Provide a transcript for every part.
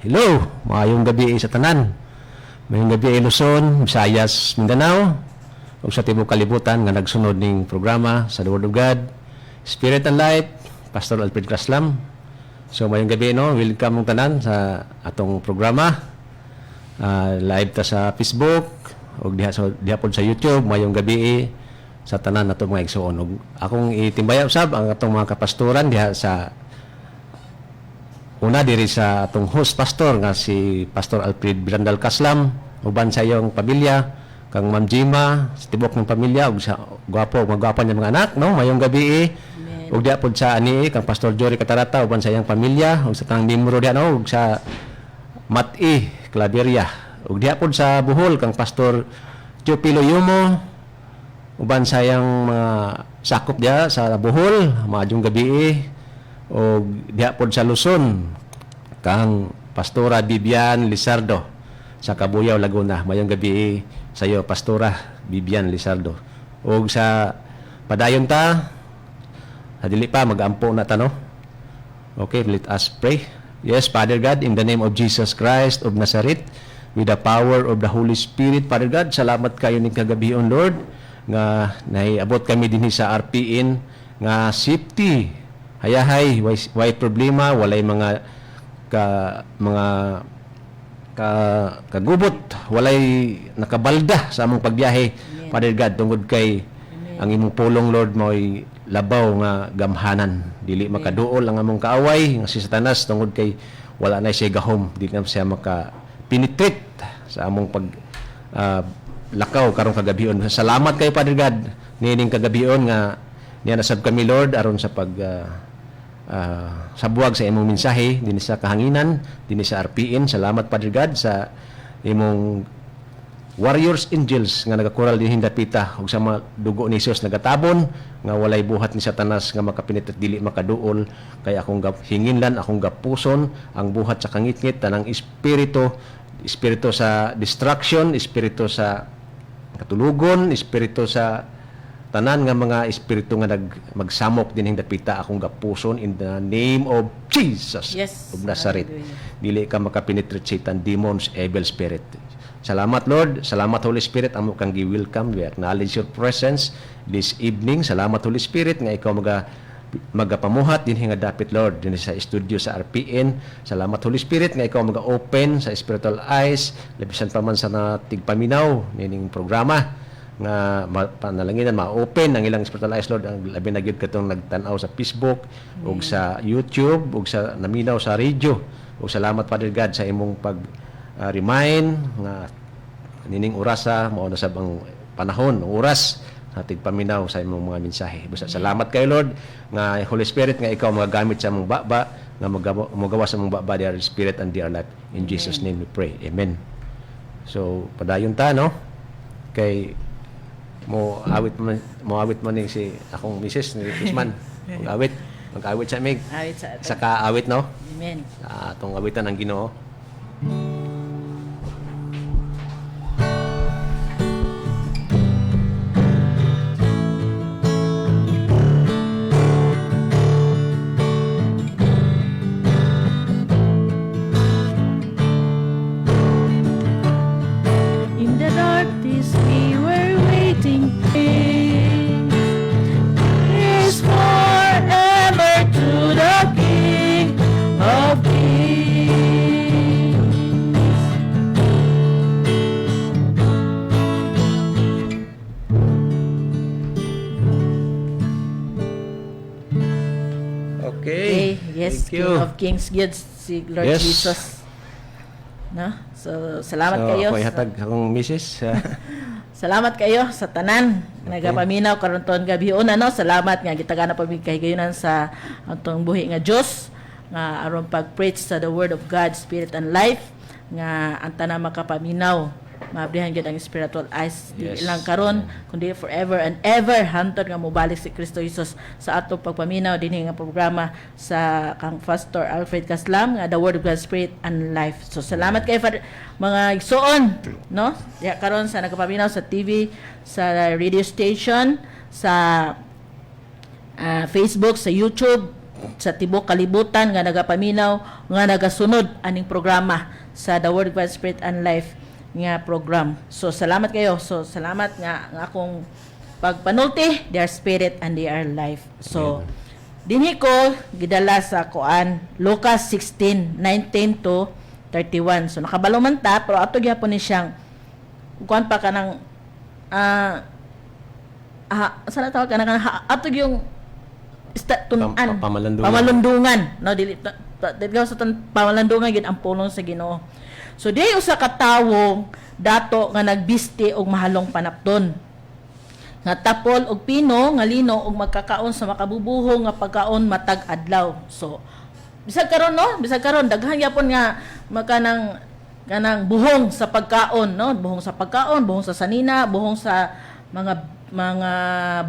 Hello, maayong gabi sa tanan. Mayong gabi Luzon, Visayas, Mindanao, ug sa tibuok kalibutan nga nagsunod ning programa sa The Word of God, Spirit and Light, Pastor Alfred Craslam. So mayong gabi no, welcome mong tanan sa atong programa. Live ta sa Facebook ug diha pod sa YouTube mayong gabi sa tanan nato mga igsoon. Ug akong itimbaya usab ang atong mga kapastoran diha sa una diri sa atong host pastor nga si Pastor Alfred Brandal Caslam, uban sa iyong pamilya, kang Ma'am Jima, sa tibok ng pamilya ug sa magwapo niya mga anak, no? Mayong gabi ug diha pod sa ani kang Pastor Jory Catarata uban sa iyang pamilya ug sa tang miyembro diha no ug sa Mati Claveria ug diha pod sa Bohol kang Pastor Chupilo Yumo uban sa iyang mga sakop diha sa Bohol, maadjong gabi o diha pod sa Luzon kang Pastora Bibian Lizardo sa Cabuyao, Laguna. Mayong gabi sa iyo Pastora Bibian Lizardo. O sa padayon ta sa dili pa mag-ampo na tano. Okay, let us pray. Yes, Father God, in the name of Jesus Christ of Nazareth, with the power of the Holy Spirit, Father God, salamat kayo ni kagabion, Lord, nga naiabot kami dinhi sa RPN nga safety. Hayahay, way problema, walay mga kagubot, walay nakabalda sa among pagbiyahe. Amen. Father God, tungod kay Amen. Ang imong pulong, Lord, mo'y labaw nga gamhanan. Dili Amen. Makaduol ang among kaaway nga si Satanas tungod kay wala na siya gahom, dili na siya maka-penetrate sa among lakaw karong kagabion. Salamat kay Father God nining kagabion nga niya nasab kami, Lord, aron sa sa buwag sa imong mensahe dinhi sa kahanginan, dinhi sa RPN. Salamat Father God sa imong warriors angels nga nagakural dinhi dapita ug sa mga dugo ni Jesus nagatabon nga walay buhat ni Satanas nga makapenetrate, dili makaduol. Kaya akong hinginlan, akong gapuson ang buhat sa kangitngit tanang espiritu sa destruction, espiritu sa katulugon, espiritu sa tanan nga mga espiritu nga magsamok dinhing dapita akong gapuson in the name of Jesus of Nazareth. Dili ka makapenetrate Satan, demons, evil spirit. Salamat Lord, salamat Holy Spirit, amo kang gi-welcome. We acknowledge your presence this evening. Salamat Holy Spirit nga ikaw magapamuhat dinhi nga dapit, Lord, dinhi sa studio sa RPN. Salamat Holy Spirit nga ikaw maga-open sa spiritual eyes labisan pa man sa tigpaminaw nining programa nga panalanginan ma-open ang ilang spiritual eyes, Lord, ang labi na gyud katong nagtan-aw sa Facebook ug sa YouTube ug sa naminaw sa radio. Ug salamat Father God sa imong pag remind nga nining orasa mao na sab ang panahon, oras sa tigpaminaw sa imong mga mensahe. Basta salamat kay Lord nga Holy Spirit nga ikaw magagamit sa among baba nga magawa sa among baba, dear Spirit and dear life. In Jesus name we pray. Amen. So padayon ta no kay mo awit man ning si akong misis ni Kisman. Mag-awit sa mig. Awit sa kaawit no. Amen. Atong awitan ang Ginoo. In the darkness we were waiting. Praise forever to the King of Kings. Okay. Yes, Thank you. King of Kings, good si Lord Yes. Jesus. No? So, salamat So, kayo. ako ihatag akong misis. Salamat kayo sa tanan. Nagapaminaw karon ton gabi una no. Salamat nga gitagana pa mi kahigayonan sa atong buhi nga Dios nga aron pag-preach sa the word of God, spirit and life nga ang tanan makapaminaw. Maabrihan gyud ang spiritual eyes Yes. ilang karon kundi forever and ever hantod nga mobalik si Kristo Jesus sa atong pagpaminaw dinhi nga programa sa kang Pastor Alfred Caslam nga the word of God, spirit and life. So salamat kay mga igsoon no ya karon sa nagapaminaw sa TV, sa radio station, sa Facebook, sa YouTube sa tibok kalibutan nga nagapaminaw nga nagasunod aning programa sa The Word of God, Spirit and Life nga program. So salamat kayo. So salamat nga akong pagpanulti, they are spirit and they are life. So dinhi ko gidala sa kuan Lucas 16:19 to 31. So nakabalo man ta pero ato gyapon ni siyang kuan pa kanang sana tawag ka na ato yung tunan pamalandungan no dili sa pamalandungan gid ang pulong sa Ginoo. So di usa ka tawo dato nga nagbiste og mahalong panapton nga tapol og pino nga lino og magkakaon sa makabubuhong nga pagkaon matag adlaw. So bisag karon daghan gyapon nga makanang buhong sa pagkaon no, buhong sa pagkaon, buhong sa sanina, buhong sa mga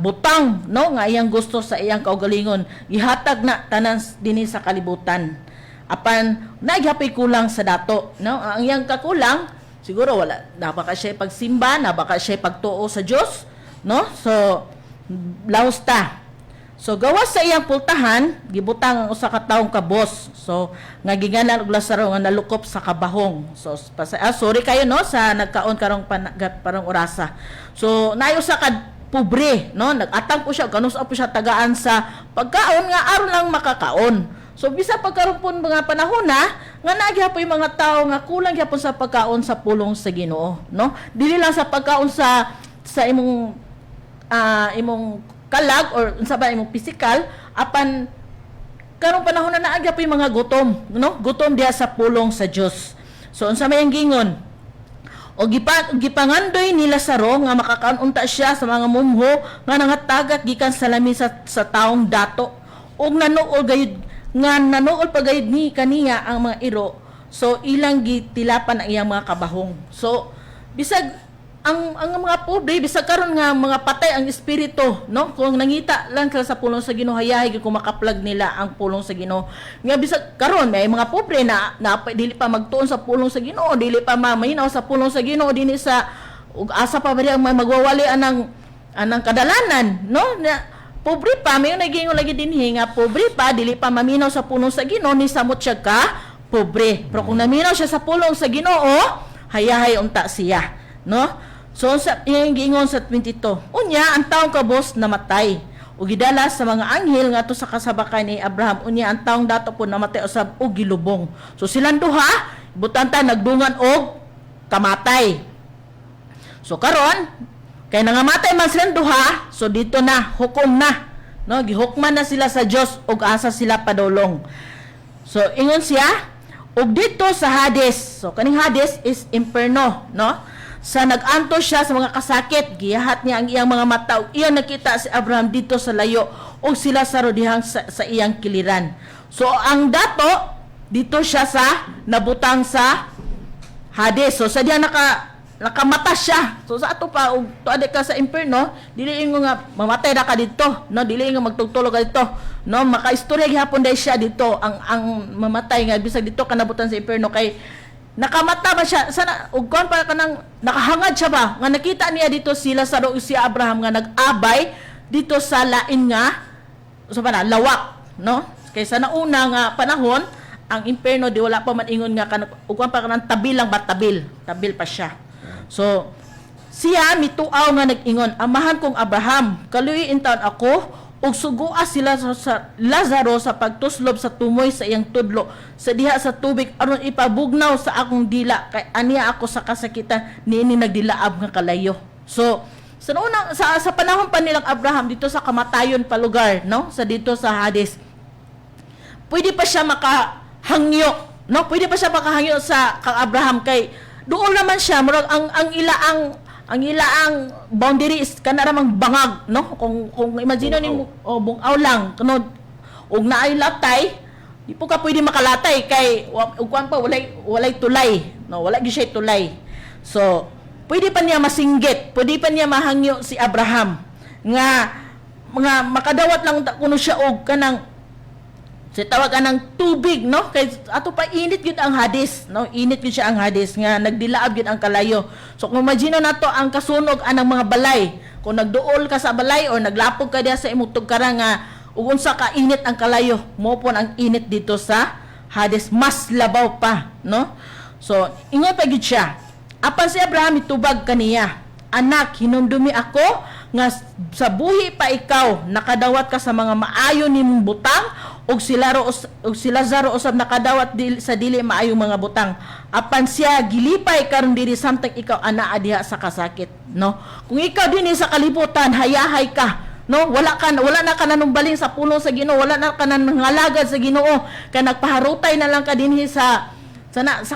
butang no nga iyang gusto sa iyang kaugalingon gihatag na tanan dinhi sa kalibutan. Apan nagyapay kulang sa dato no, ang iyang kakulang siguro wala na baka siya pagsimba, na baka siya pagtuo sa Dios no. So laos ta. So gawas sa iyang pultahan gibutang ang usa ka tawong kabos. So nga ginganan og Lazaro nga nalukop sa kabahong. So sorry kayo no sa nagkaon karong parang orasa. So naay usa ka pobre no, nagatang po siya kanus po siya tagaan sa pagkaon nga aron lang makakaon. So bisa pagkaron pun mga panahon na nga nagyapon yung mga tao nga kulang gyapon sa pagkaon sa pulong sa Ginoo no. Dili lang sa pagkaon sa imong kalag or unsa ba imong physical apan karong panahon na naagya pa yung mga gutom no, gutom diha sa pulong sa Dios. So unsa may ang gingon o gipangandoy ni Lazaro nga makakaon unta siya sa mga mumho nga nangatagak gikan sa lami sa taong dato ug nanuol pa gayud ni kaniya ang mga iro. So ilang gitilapan ang iyang mga kabahong. So bisag ang mga pobre bisag karon nga mga patay ang espiritu no, kung nangita lang sa pulong sa Ginoo hayahay kung makaplag nila ang pulong sa Ginoo. Nga bisag karon may mga pobre na dili pa magtuon sa pulong sa Ginoo, dili pa maminaw sa pulong sa Ginoo dinhi sa ug asa pa bari ang magwawali anang kadalanan no, na pobre pa may nagingon lagi dinhi nga pobre pa dili pa maminaw sa pulong sa Ginoo ni samot siya ka pobre. Pero kung naminaw siya sa pulong sa Ginoo hayahay unta siya no. So sa iyang giingon sa 22, unya ang taong kabos namatay ug gidala sa mga anghel ngadto sa kasabakay ni Abraham. Unya ang taong dato po namatay usab og gilubong. So silang duha butanta nagdungan og kamatay. So karon kay nangamatay man silang duha, so dito na hukom na no, gihukman na sila sa Dios ug asa sila padulong. So ingon siya ug dito sa Hades. So kaning Hades is imperno no. Sa naganto siya sa mga kasakit, giyahat niya ang iyang mga mata ug iyang nakita si Abraham dito sa layo ug sila sa rodihang sa iyang kiliran. So ang dato dito siya sa nabutang sa Hades. So sa diya nakamata siya. So sa ato pa ug tuad ka sa imperno, dili ingo nga mamatay ra ka dito, no, dili nga magtugtulog ka dito. No, makaistorya gihapon dai siya dito ang mamatay nga bisag dito ka nabutang sa imperno kay nakamata ba siya sana ug kon pa kanang nakahangad siya ba nga nakita niya dito si Lazaro ug si Abraham nga nag-abay dito sa lain nga so pa na lawak no, kaysa nauna nga panahon ang imperno di wala pa man ingon nga ug kon pa kanang tabil pa siya. So siya mituaw nga nag-ingon, amahan kong Abraham kaluoy in taon ako ug sugua sila sa Lazaro sa pagtuslob sa tumoy sa iyang tudlo sa diha sa tubig aron ipabugnaw sa akong dila kay aniya ako sa kasakitan niini nagdilaab nga kalayo. So sa panahon pa nilang Abraham dito sa kamatayon pa lugar no, sa dito sa Hades, pwede pa siya makahangyo no, pwede pa siya makahangyo sa kang Abraham kay doon naman siya murag ang ilaang boundary is kana ramang bangag no, kung imagine nimo bungaw lang kuno ug naay latay di po ka pwede makalatay kay ug kuan pa walay tulay no, wala gyud siya tulay. So pwede pa niya masinggit, pwede pa niya mahangyo si Abraham nga mga makadawat lang kuno siya og kanang sa tawag ng tubig no, kay ato pa init gyud ang Hades no, init gyud siya ang Hades nga nagdilaab gyud ang kalayo. So kung imagine nato ang kasunog anang mga balay, kung nagduol ka sa balay or naglapog ka diha sa imong tugkara nga ug unsa ka init ang kalayo, mo po ang init dito sa Hades, mas labaw pa, no? So ingon pa gid siya, apan si Abraham itubag kaniya, anak, hinumdumi ako nga sa buhi pa ikaw nakadawat ka sa mga maayo nimong butang, ug si Lazaro usab nakadawat sa dili maayo mga butang, apan siya gilipay karon diri samtang ikaw anaa diha sa kasakit, no? Kung ikaw dinhi sa kalibutan hayahay ka, no, wala na ka nanumbaling sa puno sa Ginoo, wala na ka nangalagad sa Ginoo, kay nagpaharutay na lang ka dinhi sa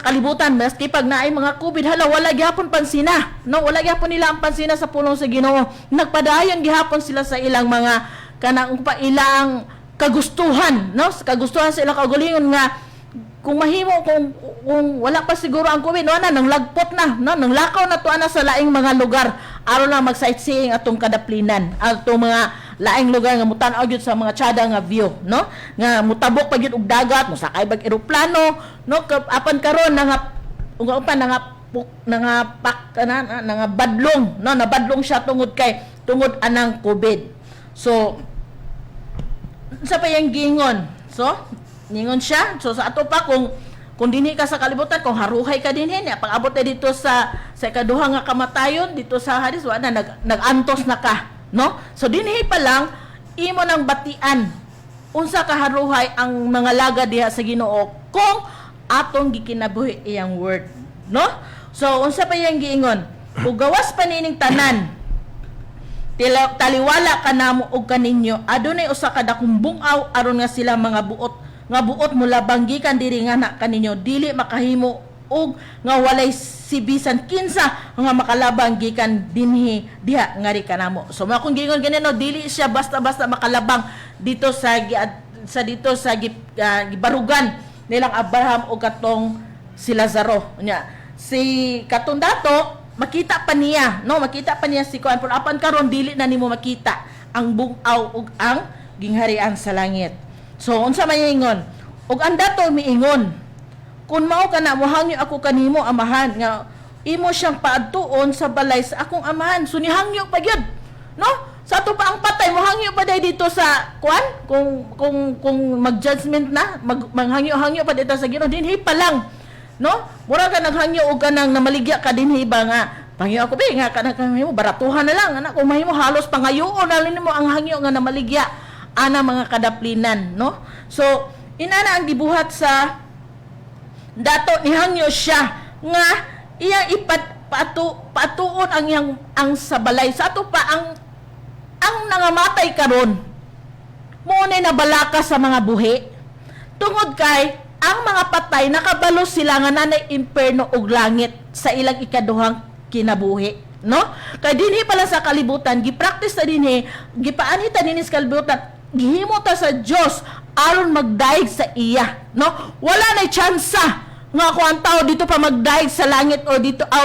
kalibutan, maski pag naay mga COVID, hala wala gihapon pansina, no, wala gihapon nila ang pansina sa puno sa Ginoo, nagpadayon gihapon sila sa ilang mga kanang ilang kagustuhan, no, kagustuhan sa ilang kaugalingon nga kung mahimo kung wala pa siguro ang COVID, no, nang lagpot na, no, nang lakaw na to ana sa laing mga lugar aron lang mag-sightseeing atong kadaplinan, atong mga laing lugar nga mutan-aw gyud sa mga tsada nga view, no, nga mutabok pa gyud og dagat, musakay bag eroplano, no, apan karon nga badlong, no, nabadlong siya tungod anang COVID. So sa payang gingon, so ningon siya, so sa ato pa kung dinhi ka sa kalibutan, kung haruhay ka dinhi niya, pag abot na dito sa ikaduha nga kamatayon dito sa Hades, wala na nagantos na ka, no? So dinhi pa lang imo nang batian unsa ka haruhay ang mga laga diha sa Ginoo kung atong gikinabuhi iyang word, no? So unsa pa yang giingon, ug gawas pa nining tanan taliwala ka namo og kaninyo, adunay usa ka dakong bungaw aron nga sila mga buot mula banggikan diri nga na kaninyo, dili makahimo og nga walay sibisan kinsa nga makalabang gikan dinhi diha ngari kanamo. So kung gingon ganino, dili siya basta-basta makalabang dito sa gibarugan nilang Abraham o katong si Lazaro nya. Si katong dato makita pa niya, no, makita pa niya si kuan, pero apan karon dili na nimo makita ang bungaw ug ang gingharian sa langit. So unsa may ingon? Ug ang dato miingon, kun mao kana mohangyo ako kanimo amahan nga imo siyang paadtuon sa balay sa akong amahan. So nihangyo pa gyud, no? Sa ato pa ang patay mohangyo pa day dito sa kuan, kung mag-judgment na, manghangyo-hangyo pa dito sa Ginoo dinhi pa lang, no? Mura ka naghangyo og kanang namaligya ka dinhi ba nga pangyo ako be nga kanang mahimo baratuhan na lang anak, kung mahimo halos pangayoon na lang nimo ang hangyo nga namaligya ana mga kadaplinan, no? So inana ang gibuhat sa dato ni hangyo siya nga iyang patuon ang sa balay sa ato pa ang nangamatay karon mo na nabalaka sa mga buhi tungod kay ang mga patay nakabalo sila nga nanay imperno ug langit sa ilang ikaduhang kinabuhi, no? Kay dinhi pala sa kalibutan gipractice ta dinhi, gipaanhi ta dinhi sa kalibutan, gihimo ta sa Dios aron magdaig sa iya, no? Wala nay tsansa nga kung ang tao dito pa magdaig sa langit o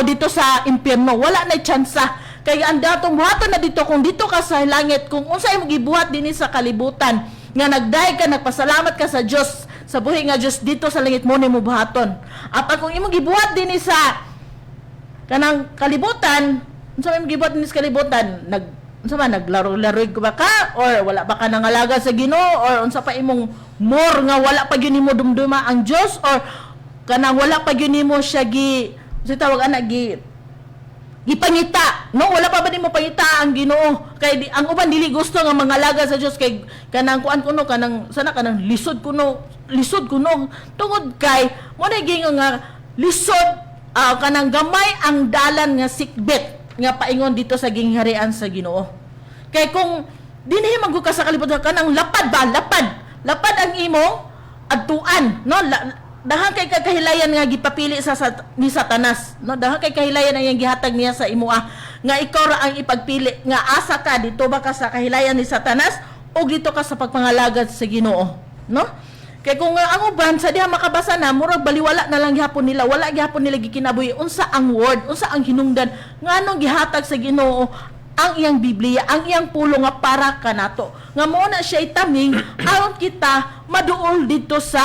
dito sa impyerno, wala nay tsansa. Kay ang datong buhaton na dito, kung dito ka sa langit, kung unsay mo gibuhat dinhi sa kalibutan nga nagdaig ka, nagpasalamat ka sa Dios, sa buhi nga Dios dito sa langit mo nimo buhaton. At kung imo gibuhat dinhi sa kanang kalibutan, unsa may gibuhat dinhi sa kalibutan, naglaro-laroy ko ba ka, or wala ba ka nangalaga sa Ginoo, or unsa pa imong more nga wala pa gyud nimo dumduma ang Dios, or kanang wala pa gyud nimo siya tawag ana gipangita, no? Wala pa ba nimo pangita ang Ginoo? Kay ang uban dili gusto nga mangalaga sa Dios, kay kanang kuan kuno kanang lisod kuno tungod kay mo na gingon nga lisod kanang gamay ang dalan nga sikbit nga paingon dito sa gingharian sa Ginoo. Kay kung dinhi magka sa kalibutan kanang lapad ang imong adtuan, no? Dahang kay kahilayan nga gipapili ni Satanas, no? Dahang kay kahilayan ang iyang gihatag niya sa imoa nga ikaw ra ang ipagpili nga asa ka dito ba ka sa kahilayan ni Satanas o dito ka sa pagpangalagad sa Ginoo, no? Kay kung ang uban sa diha makabasa na murag baliwala na lang gihapon nila, wala gihapon nila gikinabuhi unsa ang word, unsa ang hinungdan nganong gihatag sa Ginoo ang iyang Biblia, ang iyang pulo nga para kanato. Nga mo na siya itaming aron kita maduol dito sa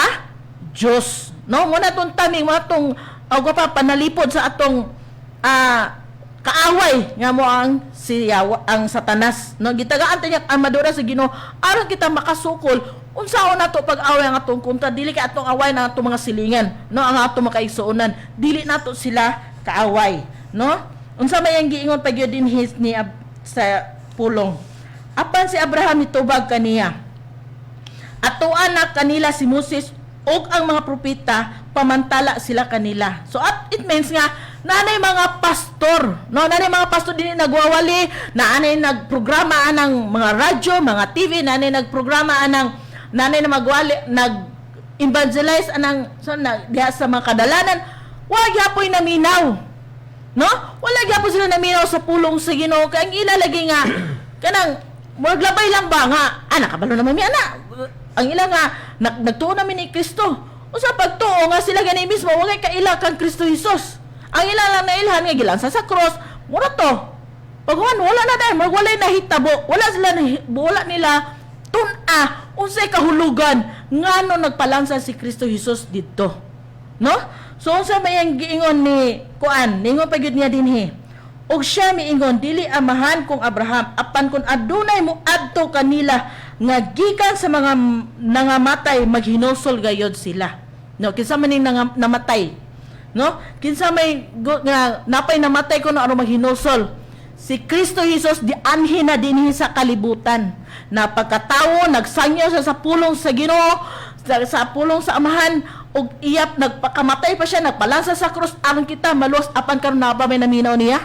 Dios, no? Mo na tong taming mo atong panalipod sa atong kaaway nga mo ang ang Satanas, no? Gitagaan ta niya armadura sa Ginoo aron kita makasukol unsaon nato pag-away ang atong kontra, dili kay atong away na atong mga silingan, no? Ang atong makaigsuonan, dili nato sila kaaway, no? Unsa may ang giingon pag yun din ni sa pulong, apan si Abraham nitubag kaniya, atuan na kanila si Moses og ang mga propeta, pamantala sila kanila. So it means nga nanay mga pastor, no, nanay mga pastor din nagwawali, nanay nagprograma anang mga radyo, mga TV, nanay nagprograma anang nanay na magwali, nag-evangelize anang diha sa mga kadalanan, wala gyapon naminaw. No? Wala gyapon sila naminaw sa pulong sa Ginoo, kay ang ilalagi nga kanang maglabay lang ba nga nakabalo naman mi ana. Ang ila nga nagtuo namin ni Kristo. Usa pagtuo nga sila gani mismo wa kay kaila kang Kristo Hesus. Ang ila lang na ilhan nga gilansa sa cross, mura to. Paghuman wala na dai, wala na hitabo. Wala nila tun-a unsay kahulugan ngano nagpalansa si Kristo Hesus didto. No? So unsa may ang giingon ni kuan, ningon pa gyud niya dinhi. Og siya miingon dili amahan kong Abraham apan kun adunay mo adto kanila nga gikan sa mga nangamatay maghinosol gayod sila. No, kinsa man ning namatay. No? Kinsa may nga napay namatay kuno aron maghinosol. Si Kristo Jesus di anhi na dinhi sa kalibutan. Napagkatawo nagsangyo siya sa pulong sa Ginoo, sa pulong sa Amahan, og iyap nagpakamatay pa siya, nagpalansa sa krus aron kita maluwas apan karon na ba may naminaw niya?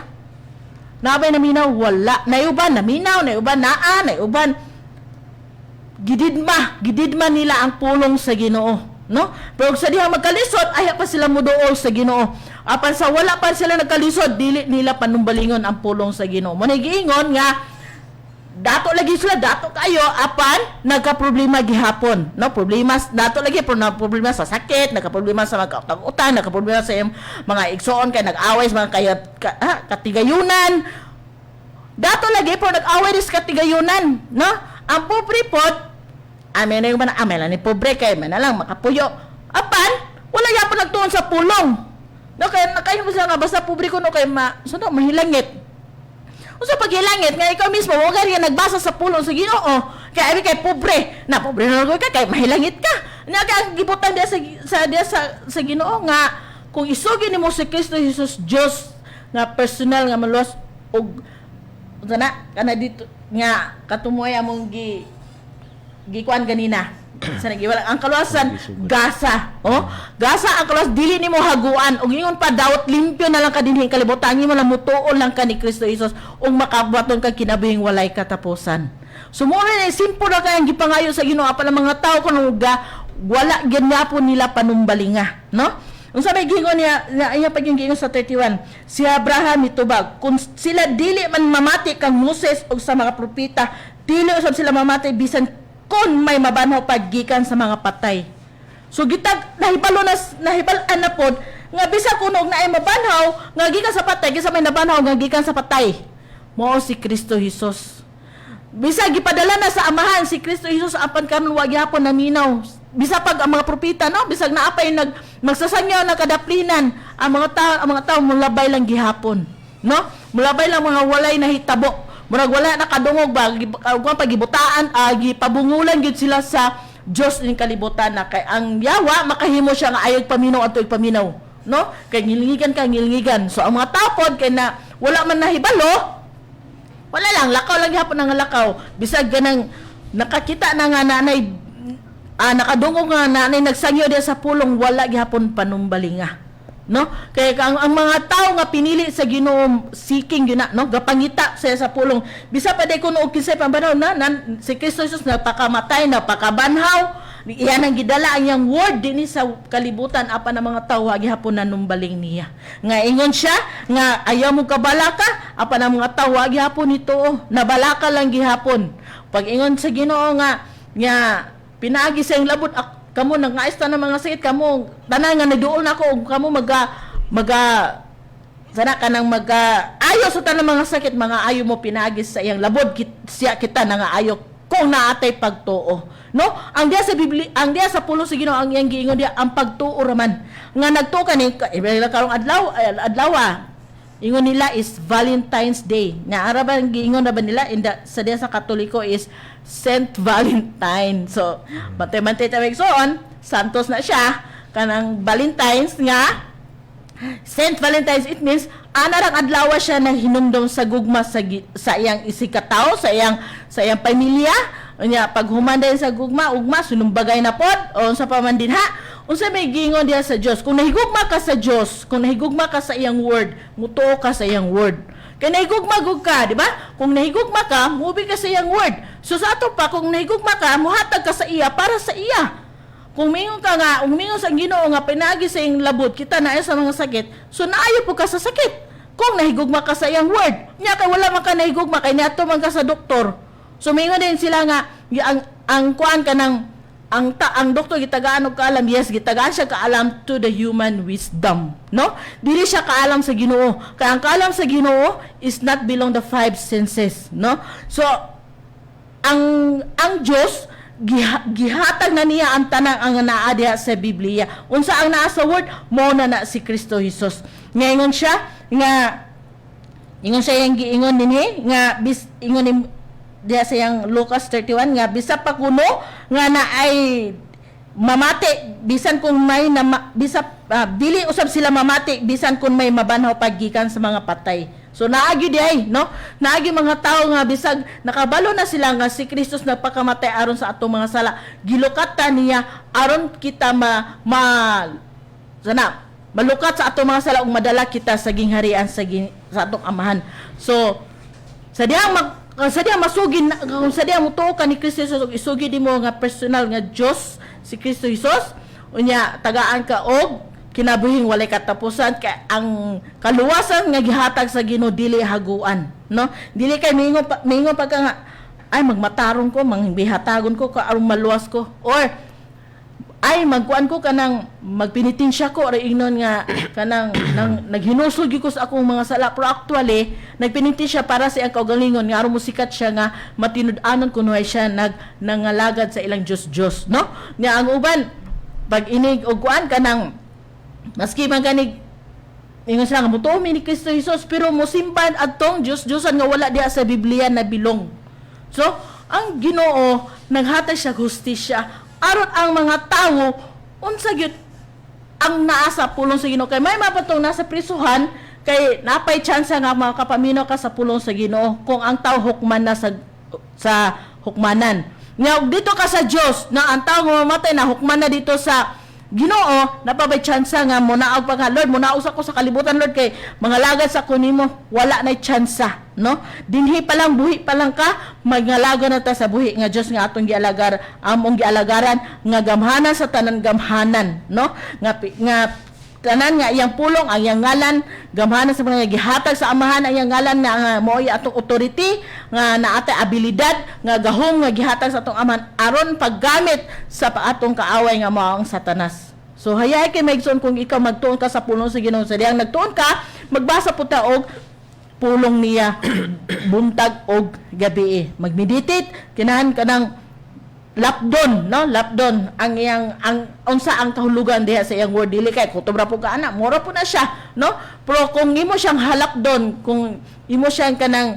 Nabay naminaw wala. Nayuban naminaw, nayuban naa, nayuban gididma nila ang pulong sa Ginoo, no? Pero sa diha magkalisod ay pa sila muduol sa Ginoo. Apan sa wala pa sila nagkalisod, dili nila panumbalingon ang pulong sa Ginoo. Mo giingon nga dato lagi sila, dato kayo apan nagka-problema gihapon, no? Problema dato lagi problema sa sakit, nagka-problema sa utang, nagka-problema sa mga igsoon kay nag-away sa mga katigayunan. Dato lagi po nag-away sa katigayunan, no? Ang pobre pot, amen na yung amen ni pobre kay man na lang makapuyo. Apan wala yapon nagtuon sa pulong. No, kay nakayo mo sila nga basta pobre kuno kay mahilangit. Usa paghilangit nga ikaw mismo wa ka nagbasa sa pulong sa Ginoo. Kay kay pobre na kay mahilangit ka. Nya kay gibutan dia sa Ginoo nga kung isugin nimo si Kristo Jesus Dios nga personal nga maluwas og kana dito nga katumoy among gikuan ganina sa nagiwala ang kaluwasan gasa, gasa ang kaluwas dili nimo haguan ug ingon pa daot limpyo na lang kadinhi kalibutan mo lang mutuon lang ka ni Kristo Jesus ug makabuhaton ka kinabihing walay katapusan. Sumuro na simple na kay ang gipangayo sa Ginoo apan ang mga tawo kuno wala gyapon nila panumbalinga, no? Unsa may gingon niya pag yung gingon sa 31, si Abraham mitubag kung sila dili man mamati kang Moses o sa mga propeta, dili usab sila mamati bisan kon may mabanhaw paggikan sa mga patay. So gitag nahibalan na pod nga bisa kuno na ay mabanhaw nga gikan sa patay, kisa may nabanhaw nga gikan sa patay. Mao si Kristo Jesus. Bisa gipadala na sa Amahan si Kristo Jesus apan karon wa gyapon naminaw. Bisa pag ang mga propeta, no, bisag naapay magsasangyaw na kadaplinan ang mga tao mulabay lang gihapon, no? Mulabay lang mga walay na hitabo. Murag wala na kadungog ba pagibutaan, gipabungulan gyud sila sa Dios ning kalibutan na kay ang yawa makahimo siya nga ayog paminaw adto paminaw, no? Kay ngilngigan. So ang mga tao pod kay na wala man nahibalo, wala lang lakaw lang gihapon ang lakaw. Bisag ganang nakakita na nga nanay nakadungog nga nanay nagsangyo diya sa pulong wala gihapon panumbalinga, no? Kaya ang mga tao nga pinili sa Ginoo seeking yun na, no, gapangita sa pulong bisa pa day kuno og kinsay pambanaw na si Kristo Jesus napakamatay, napakabanhaw, iyan ang gidala ang yang word dinhi sa kalibutan apan ang mga tao gihapon nanumbaling niya. Nga ingon siya nga ayaw mo kabalaka apan ang mga tao gihapon ito nabalaka lang gihapon. Pag ingon sa Ginoo nga pinaagi sa iyong labot, kamo nangais ta ng mga sakit, kamo tanan nga naduol na ako, kamo sana ka nang ayo sa tanang mga sakit, mga ayo mo pinaagi sa iyang labot, siya kita na nga ayo kung naatay pagtuo, no? Ang diya sa Biblia, ang diya sa pulo sa Ginoo ang iyang giingon diya ang pagtuo raman nga nagtuo kani karong adlaw ingon nila is Valentine's Day. Nga araban giingon na ba nila sa diya sa Katoliko is Saint Valentine. So, mantay-mantay tawag soon, Santos na siya kanang Valentine's nga Saint Valentine's. It means anarang adlaw siya nang hinumdum sa gugma sa iyang isikataw, sa iyang pamilya. Unya pag humanday sa ugma sunumbagay na pod o sa pamandinha. Unsa may gingon diya sa Dios? Kung nahigugma ka sa Dios, kung nahigugma ka sa iyang word, mutuo ka sa iyang word. Kay nahigugma gug ka, di ba? Kung nahigugma ka, mubi ka sa iyang word. So sa ato pa kung nahigugma ka, muhatag ka sa iya para sa iya. Kung mingon ka nga, mingon sa Ginoo nga pinagi sa iyang labot, kita na sa mga sakit, so naayo po ka sa sakit. Kung nahigugma ka sa iyang word, nya kay wala man ka nahigugma kay niadto man ka sa doktor. So mingon din sila nga ang kuan ka ng ang doktor gitagaan og kaalam, yes, gitagaan siya kaalam to the human wisdom, no? Dili siya kaalam sa Ginoo. Kaya ang kaalam sa Ginoo is not belong the five senses, no? So ang Dios gihatag na niya ang tanang ang naa diha sa Biblia. Unsa ang naa sa word mo na si Kristo Jesus. Ngayon siya yang giingon dinhi nga ingon diya sa yang Lucas 31 nga bisa pa kuno nga na ay mamati bisan kung may dili usab sila mamati bisan kung may mabanhaw paggikan sa mga patay. So naagi diay, no? Naagi mga tao nga bisag nakabalo na sila nga si Kristus nagpakamatay aron sa atong mga sala. Gilukatan niya aron kita malukat sa atong mga sala ug madala kita sa gingharian sa atong amahan. So sa diyang masugin kung sa diyang mutuo ka ni Kristo Jesus ug isugi di mo nga personal nga Dios si Kristo Jesus, unya tagaan ka og kinabuhing walay katapusan kay ang kaluwasan nga gihatag sa Ginoo dili haguan, no? Dili kay mingon pagka nga ay magmatarong ko, manghihatagon ko aron maluwas ko, or ay magkuan ko kanang magpinitinsya ko or ingnon nga kanang naghinusog ko sa akong mga sala, pero actually nagpinitinsya para sa iyang kaugalingon nga aron musikat siya nga matinud-anon kuno siya nangalagad sa ilang Dios, no? Nga ang uban pag inig og kuan kanang maski man kanig ingon sila nga mutuo ni Kristo Jesus pero mosimban adtong Diyosan nga wala diha sa Biblia na bilong. So ang Ginoo naghatag siya hustisya aron ang mga tawo unsa gyud ang naa sa pulong sa Ginoo. Kay may mapatong nasa prisuhan kay napay tsansa nga makapaminaw ka sa pulong sa Ginoo kung ang tawo hukman na sa hukmanan. Nga dito ka sa Dios na ang tawo nga mamatay na hukman na dito sa Ginoo, napabay tsansa nga mo naog pa nga Lord, mo naog ko sa kalibutan Lord kay mga lagad sa kunimo wala na tsansa, no? Dinhi pa lang buhi pa lang ka magngalagad na ta sa buhi nga Dios nga atong among gialagaran nga gamhanan sa tanan gamhanan, no? Nga tanan nga iyang pulong ang iyang ngalan gamhanan sa mga gihatag sa amahan ang iyang ngalan nga moy atong authority nga naatay abilidad nga gahom nga gihatag sa atong amahan aron paggamit sa atong kaaway nga mao ang Satanas. So hayay kay maigsoon kung ikaw magtuon ka sa pulong sa Ginoo, sa diyang nagtuon ka magbasa pud ta og pulong niya buntag og gabi. Magmeditate kinahan kanang lapdon, no? Lapdon ang unsa ang kahulugan diha sa iyang word, dili kay kutubra po ka ana mura po na siya, no? Pero kung imo siyang halapdon, kung imo siyang kanang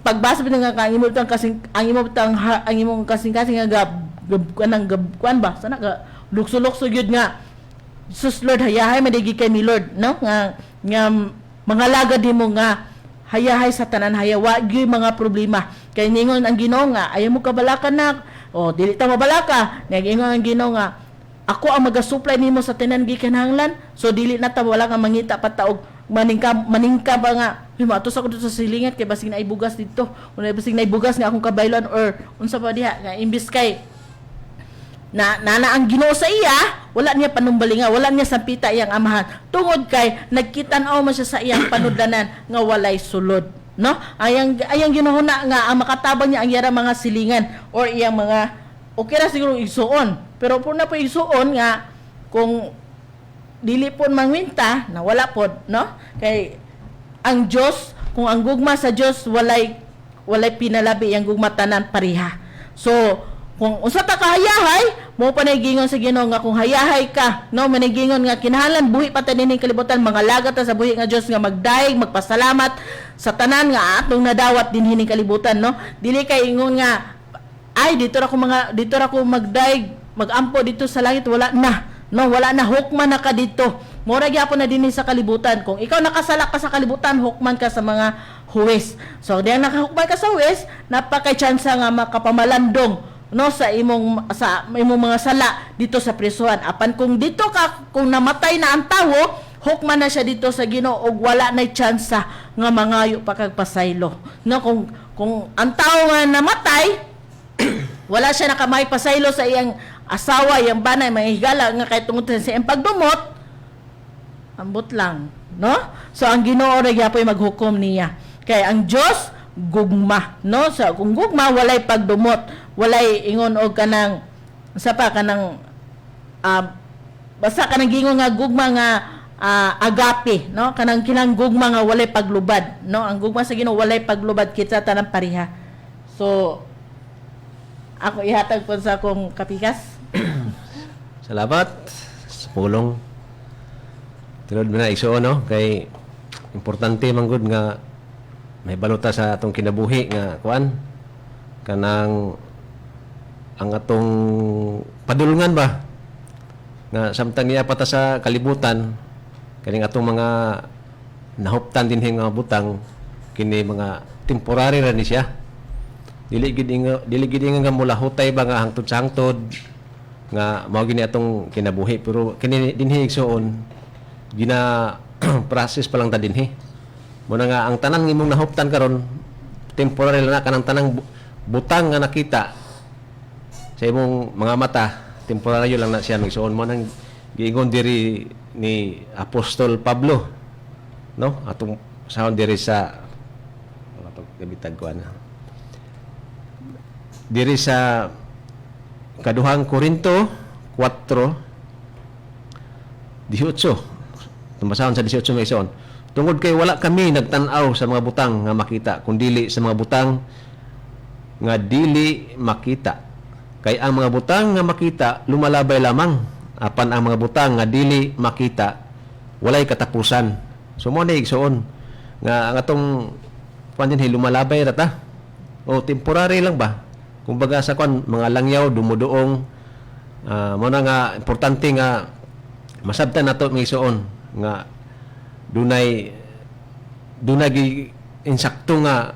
pagbasa pud nga kang imo tang kasing ang imong kasing nga kuan ba sana ga lukso-lukso gyud nga sus Lord hayahay madigi kay mi Lord, no? Nga mga lagad nimo nga hayahay sa tanan hayawa gyud mga problema kay ningon ang Ginoo nga ayaw mo kabalakan na dili ta mabalaka. Nag-ingon ang Ginoo nga ako ang maga-supply nimo sa tanan gikinahanglan, so dili na ta wala nga mangita pa ta og maningka ba nga matos ako dito sa silingat kay basig na ibugas dito o basig na ibugas nga akong kabaylan or unsa pa diha nga imbis kay na ang Ginoo sa iya wala niya panumbalinga, wala niya sampita iyang amahan tungod kay nagkitan-aw man siya sa iyang panudlanan nga walay sulod, no? Ayang Ginoo na nga ang makatabang niya ang yara mga silingan or iyang mga okay ra siguro igsuon, pero po na po igsuon nga kung dili po mangwinta na wala pod, no? Kay ang Dios, kung ang gugma sa Dios walay pinalabi ang gugma tanan pareha. So kung usa ta ka hayahay, mo pa gingon sa Ginoo nga kung hayahay ka, no, manigingon nga kinahanglan buhi pa ta nining kalibutan, mga lagat ta sa buhi nga Dios nga magdaig, magpasalamat sa tanan nga atong nadawat din hining kalibutan, no. Dili kay ingon nga ay dito ra ko magdaig, magampo dito sa langit, wala na. No, wala na, hukman na ka dito. Mura gyapon na dinhi sa kalibutan. Kung ikaw nakasala ka sa kalibutan, hukman ka sa mga huwes. So, diyan nakahukman ka sa huwes, napakay tsansa nga makapamalandong no sa imong mga sala dito sa prisuhan. Apan kung dito ka, kung namatay na ang tawo, hukman na siya dito sa Ginoo og wala nay tsansa nga mangayo pa kag pasaylo. No, kung ang tawo nga namatay, wala siya nakamay pasaylo sa iyang asawa, iyang banay, mga higala nga kay tungod sa iyang pagdumot, ambot lang, no? So ang Ginoo ra gyapon maghukom niya. Kay ang Dios gugma, no? So kung gugma walay pagdumot, walay ingon og kanang sa pa kanang basta kanang gingon nga gugma nga agape, no? Kanang kinang gugma nga walay paglubad, no? Ang gugma sa Ginoo walay paglubad kita tanang pareha. So ako ihatag po sa akong kapikas. Salamat sa pulong. Tulad mo na iso, no? Kay importante man gud nga may baluta sa atong kinabuhi nga kuan kanang ang atong padulungan ba nga samtang niya pata sa kalibutan kaning atong mga nahuptan din nga butang kini mga temporary ra ni siya. Dili gid nga mula hutay ba nga hangtod sa hangtod nga mao gini atong kinabuhi, pero kini dinhi igsoon gina process pa lang ta dinhi. Muna nga ang tanan imong nahuptan karon temporary lang na, kanang tanang butang nga nakita sa imong mga mata temporary lang na siya igsoon. Mo nang giingon diri ni Apostol Pablo, no, atong sahon diri sa pagkabitag ko na diri sa kaduhang Korinto 4:18. Tumbasahon sa 18 nga ison. Tungod kay wala kami nagtan-aw sa mga butang nga makita, kundi sa mga butang nga dili makita. Kay ang mga butang nga makita lumalabay lamang, apan ang mga butang nga dili makita walay katapusan. So mo na igsoon nga ang atong pandinhi lumalabay ra ta. O temporary lang ba? Kumbaga sa kwan mga langyaw dumuduong mo na nga importante nga masabtan nato mga igsoon nga dunay insakto nga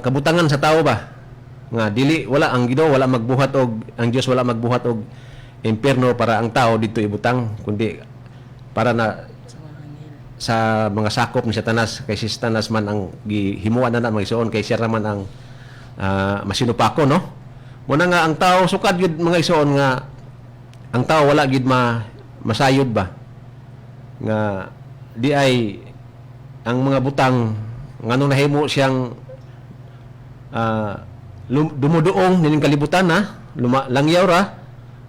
kabutangan sa tao ba nga dili wala ang Ginoo wala magbuhat og ang Dios wala magbuhat og impierno para ang tao dito ibutang, kundi para na sa mga sakop ni Satanas. Kay si Satanas man ang gihimuan na mga igsoon, kay siya man ang masinupako, no? Muna nga ang tao sukad yun mga igsoon nga ang tao wala gid masayod ba nga di ay ang mga butang nganong nahimo siyang dumuduong nining kalibutan na langyaw ra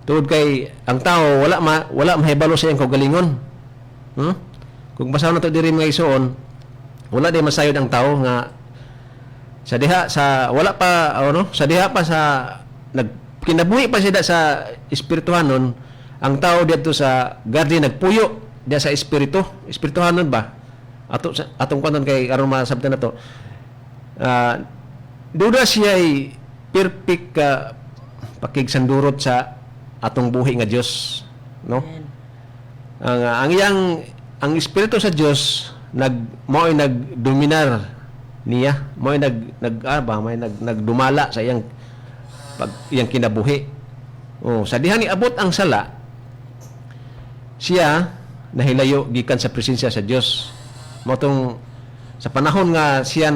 tungod kay ang tao wala mahibalo sa iyang kaugalingon. Kung basahon nato diri mga igsoon, wala day masayod ang tao nga sa diha sa wala pa sa diha pa sa kinabuhi pa siya sa espirituhanon. Ang tao dito sa garden nagpuyo diha sa espirituhanon ba atong kanon kay aron masabtan nato duda siya ay perfect pakigsandurot sa atong buhi nga Dios, no? Ang espiritu sa Dios mo'y nagdominar niya, mo'y nagdumala sa iyang kinabuhi. Sa diha ni abot ang sala, siya nahilayo gikan sa presensya sa Dios. Motong sa panahon nga siya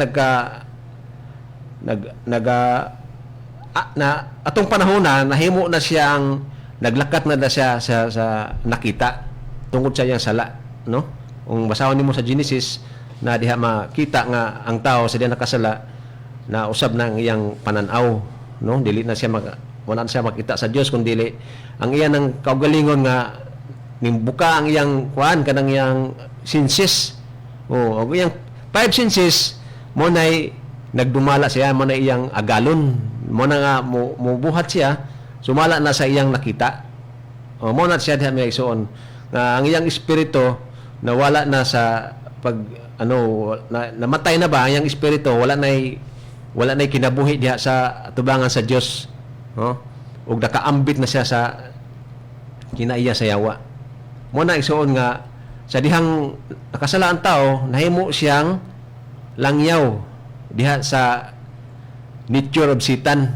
atong panahon na nahimo na siyang naglakat na siya sa nakita tungkol sa iyang sala, no? Kung basahon nimo sa Genesis na diha makita nga ang tao sa diha nakasala na usab na ang iyang pananaw, no? Dili na siya wala na siya makita sa Dios kun dili ang iyan ng kaugalingon nga nimbuka ang iyang kanang iyang senses. Ang iyang five senses mo nay nagdumala siya, mo na iyang agalon mo na nga mubuhat siya, sumala na sa iyang nakita. O mo na siya diha may igsoon nga ang iyang espiritu nawala na sa pag namatay na ba ang iyang espiritu, wala na kinabuhi diha sa tubangan sa Dios. No? Ug nakaambit na siya sa kinaiya sa yawa. Mo na igsoon nga sa dihang nakasala ang tao, nahimo siyang langyaw diha sa nature of Satan.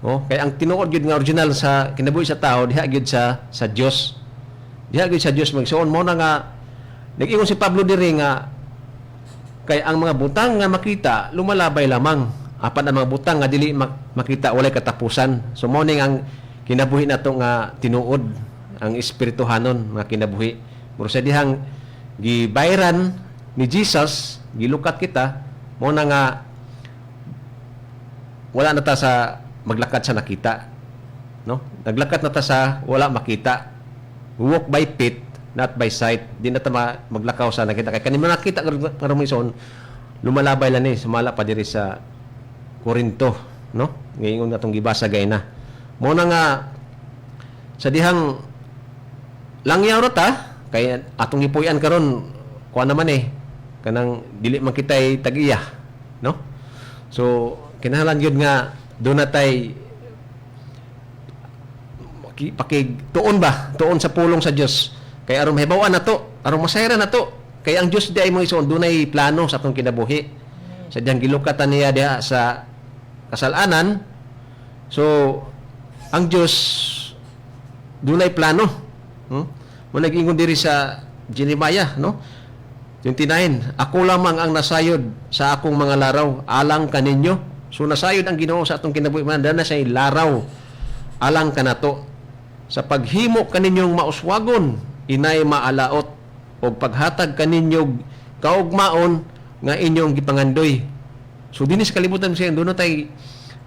Oh, kay ang tinuod gyud nga original sa kinabuhi sa tao diha gyud sa Dios. Diha gyud sa Dios magsuon mo na nga nag-ingon si Pablo diri nga kay ang mga butang nga makita lumalabay lamang. Apan ang mga butang nga dili makita walay katapusan. So mo ning ang kinabuhi nato nga tinuod ang espirituhanon nga kinabuhi. Muro sa dihang gibayran ni Jesus, gilukat kita mo na nga wala na ta sa maglakad sa nakita, no? Naglakad na ta sa wala makita. Walk by faith, not by sight. Di na ta maglakaw sa nakita. Kaya kanimo nakita karon ison lumalabay lang ni sumala pa diri sa Korinto, no? Ngayon natong gibasa gay na. Mo na nga sa dihang langyaw ra ta kay atong gipuy-an karon kuan naman kanang dili man kitay tag-iya, no? So kinahanglan gyud nga doon na tay pakigtuon tuon sa pulong sa Dios kay aron mahibaw-an nato, aron masayran nato kay ang Dios di ay mo ison dunay plano sa atong kinabuhi. Sa diyang gilukatan niya diha sa kasalanan. So ang Dios dunay plano. Mo nag-ingon diri sa Jeremiah, no? 29, ako lamang ang nasayod sa akong mga laraw alang kaninyo. So nasayod ang Ginoo sa atong kinabuhi man na say laraw alang kanato. Sa paghimo kaninyong mauswagon inay maalaot og paghatag kaninyong kaugmaon nga inyong gipangandoy. So dinis kalibutan siya doon tay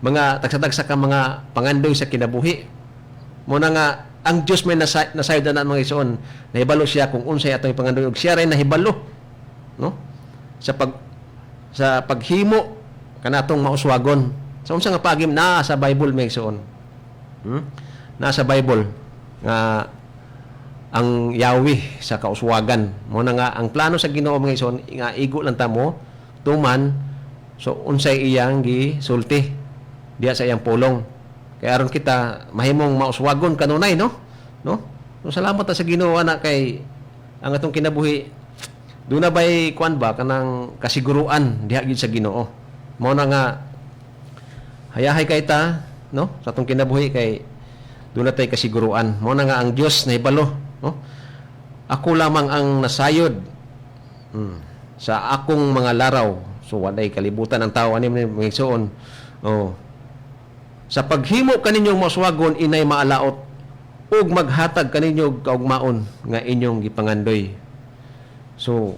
mga tagsa-tagsa ka mga pangandoy sa kinabuhi. Mo na nga ang Dios may nasayod na mga ison. Nahibalo siya kung unsay atong pangandoy og siya ray nahibalo, no? Sa paghimo kanatong mauswagon. Sa unsa nga pagim na sa Bible may ison. Nasa Bible nga ang Yahweh sa kauswagan. Mo na nga ang plano sa Ginoo mga ison nga igo lang ta mo tuman so unsay iyang gisulti diya sa iyang pulong. Kaya aron kita mahimong mauswagon kanunay, no? So salamat ta sa Ginoo ana kay ang atong kinabuhi do na bay kuan ba kanang kasiguruan diha gyud sa Ginoo. Mao na nga hayahay kay ta, no? Sa atong kinabuhi kay do na tay kasiguruan. Mao na nga ang Dios nahibalo, no? Ako lamang ang nasayod sa akong mga laraw. So walay kalibutan ang tao ani mga igsoon. Sa paghimo kaninyong maswagon inay maalaot ug maghatag kaninyo kaugmaon nga inyong gipangandoy. So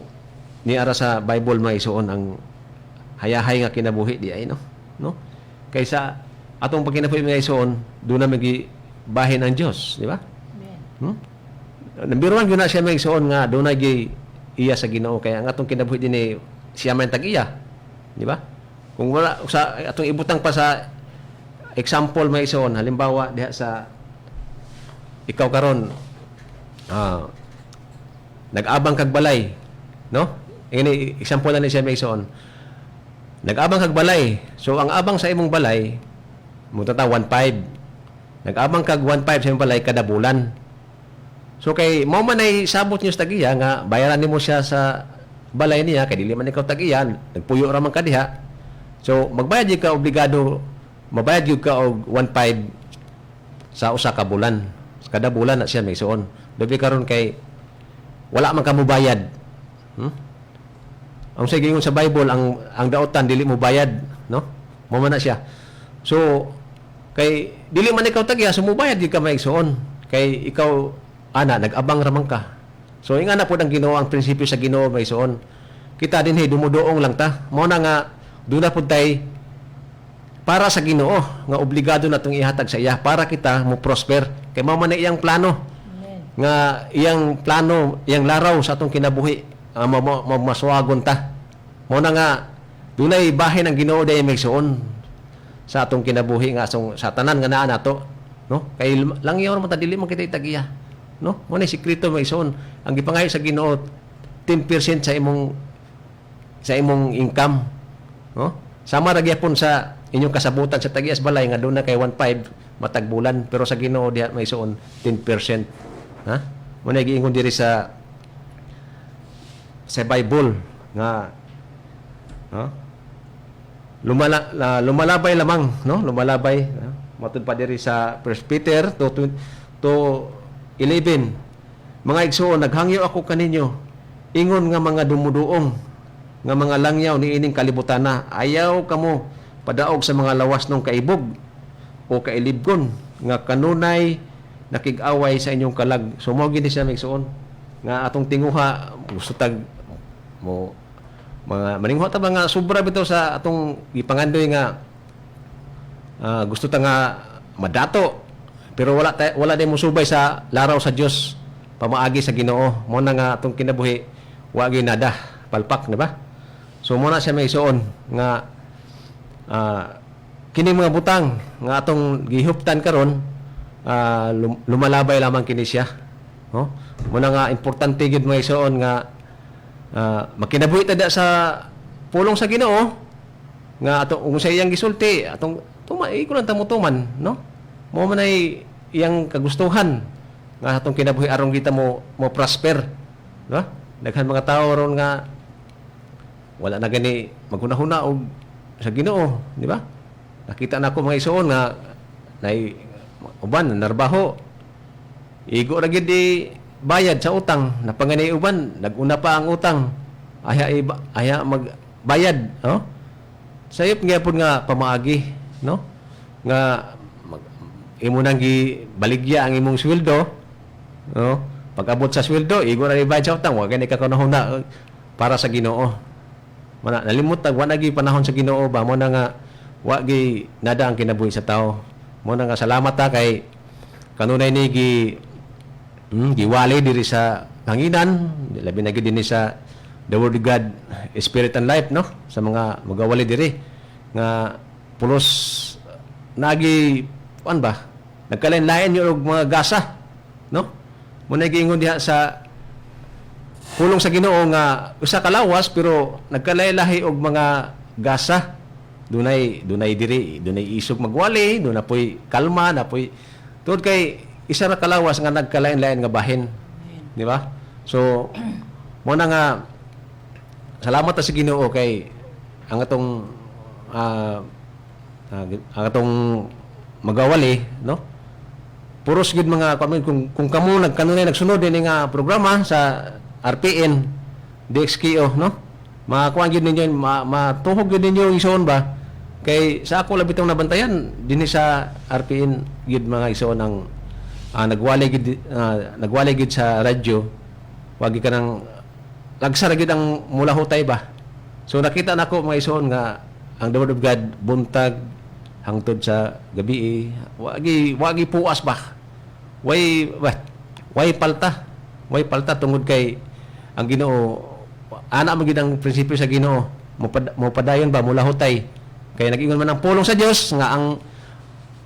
niara sa Bible mga igsoon ang hayahay nga kinabuhi di ay, no? Kaysa atong pagkinabuhi mga igsoon do na bahin ang Dios, di ba? Nambiruan gyud na siya mga igsoon nga do na iya sa Ginoo kaya ang atong kinabuhi dinhi siya man tag-iya, di ba? Kung wala sa atong ibutang pa sa example may ison, halimbawa diha sa ikaw karon nag-abang kag balay, no? Ini example na ni siya may ison. Nag-abang kag balay. So ang abang sa imong balay mo tata 1.5. Nag-abang kag 1.5 sa imong balay kada bulan. So kay mao man ay sabot niyo sa tagiya nga bayaran nimo siya sa balay niya kay dili man ikaw tagiya, nagpuyo ra man ka diha. So magbayad gyud ka obligado, mabayad gyud ka og 1.5 sa usa ka bulan. Kada bulan na siya may suon. Dobi karon kay wala man ka mobayad. Ang sige sa Bible ang daotan dili mo bayad, no? Mo man na siya. So kay dili man ikaw tagiya, so mobayad gyud ka may suon. Kay ikaw ana nag-abang ra man ka. So ingana pud ang Ginoo ang prinsipyo sa Ginoo may suon. Kita dinhi dumuduong lang ta. Mao na nga duna pud tay para sa Ginoo nga obligado natong ihatag sa iya para kita mo prosper kay mao man iyang plano. Amen. Nga iyang plano, iyang laraw sa atong kinabuhi maswagon ta. Mao na nga dunay bahin ang Ginoo day may suon sa atong kinabuhi nga sa tanan nga naa nato, no? Kay langyaw man ta dili man kita itagiya, no? Mo ni sikreto may ison. Ang gipangayo sa Ginoo 10% sa imong income, no? Sama ra gyapon sa inyong kasabutan sa tagias balay nga doon na kay 1.5 matag bulan, pero sa Ginoo diha may ison 10%. Ha? Mo ni giingon diri sa Bible nga lumalabay lamang, no? Lumalabay, matud pa diri sa 1 Peter 2:11. Mga igsoon, naghangyo ako kaninyo, ingon nga mga dumuduong, nga mga langyaw ni ining kalibutan na, ayaw kamo padaog sa mga lawas ng kaibog o kailibgon, nga kanunay nakig-away sa inyong kalag. So mao gini siya igsoon nga atong tinguha gusto tag mo mga maningho ta ba nga sobra bitaw sa atong gipangandoy nga gusto ta nga madato, pero wala day mo subay sa laraw sa Dios pamaagi sa Ginoo. Mo na nga atong kinabuhi wa gyud nada palpak, di ba? So mo na siya may isuon nga kini mga butang nga atong gihuptan karon lumalabay lamang kini siya, no? Mo na nga importante gid mga isuon nga makinabuhi tada sa pulong sa Ginoo nga ato kung sa iyang gisulti atong tumay ko lang tamutuman, no? Mo man ay iyang kagustuhan nga atong kinabuhi aron kita mo prosper, no? Daghan mga tawo ron nga wala na gani maghunahuna og sa Ginoo, di ba? Nakita na ko mga isuon nga nay uban narbaho igo ra gid bayad sa utang, napanganay uban naguna pa ang utang, aya magbayad, no? Sayop gyapon nga pamaagi, no? Nga imo nang gibaligya ang imong sweldo, no? Pag-abot sa sweldo igo ra bayad sa utang, wa gani ka kanahuna para sa Ginoo. Mana nalimot tag wa na gi panahon sa Ginoo ba, mo na nga wa gi nada ang kinabuhi sa tao. Mo na nga salamat ta kay kanunay ni giwali diri sa hanginan, labi na gid dinhi sa the Word of God, Spirit and Life, no? Sa mga magawali diri nga pulos nagi kuan ba? Nagkalain-lain yung mga gasa, no? Muna giingon diha sa pulong sa Ginoo nga usa ka lawas pero nagkalahi-lahi og mga gasa. Dunay diri, dunay isog magwali, dunay poy kalma, napoy tungod kay isa ra kalawas nga nagkalain-lain nga bahin. Di ba? So mo na nga salamat ta sa Ginoo kay ang atong magawali, no? Puros gid mga kung kamo kanunay nagsunod din nga programa sa RPN DXKO, no? Makuha gid ninyo matuhog gid ninyo ison ba? Kay sa ako labi itong nabantayan dinhi sa RPN gid mga ison ang nagwali gid sa radyo, wagi ka nang lagsara gid ang mula hutay ba. So nakita nako mga ison nga ang the Word of God buntag hangtod sa gabi wagi puas ba. Way palta tungod kay ang Ginoo ana man gid ang prinsipyo sa Ginoo mo padayon ba mula hutay. Kaya nag-ingon man ang pulong sa Dios nga ang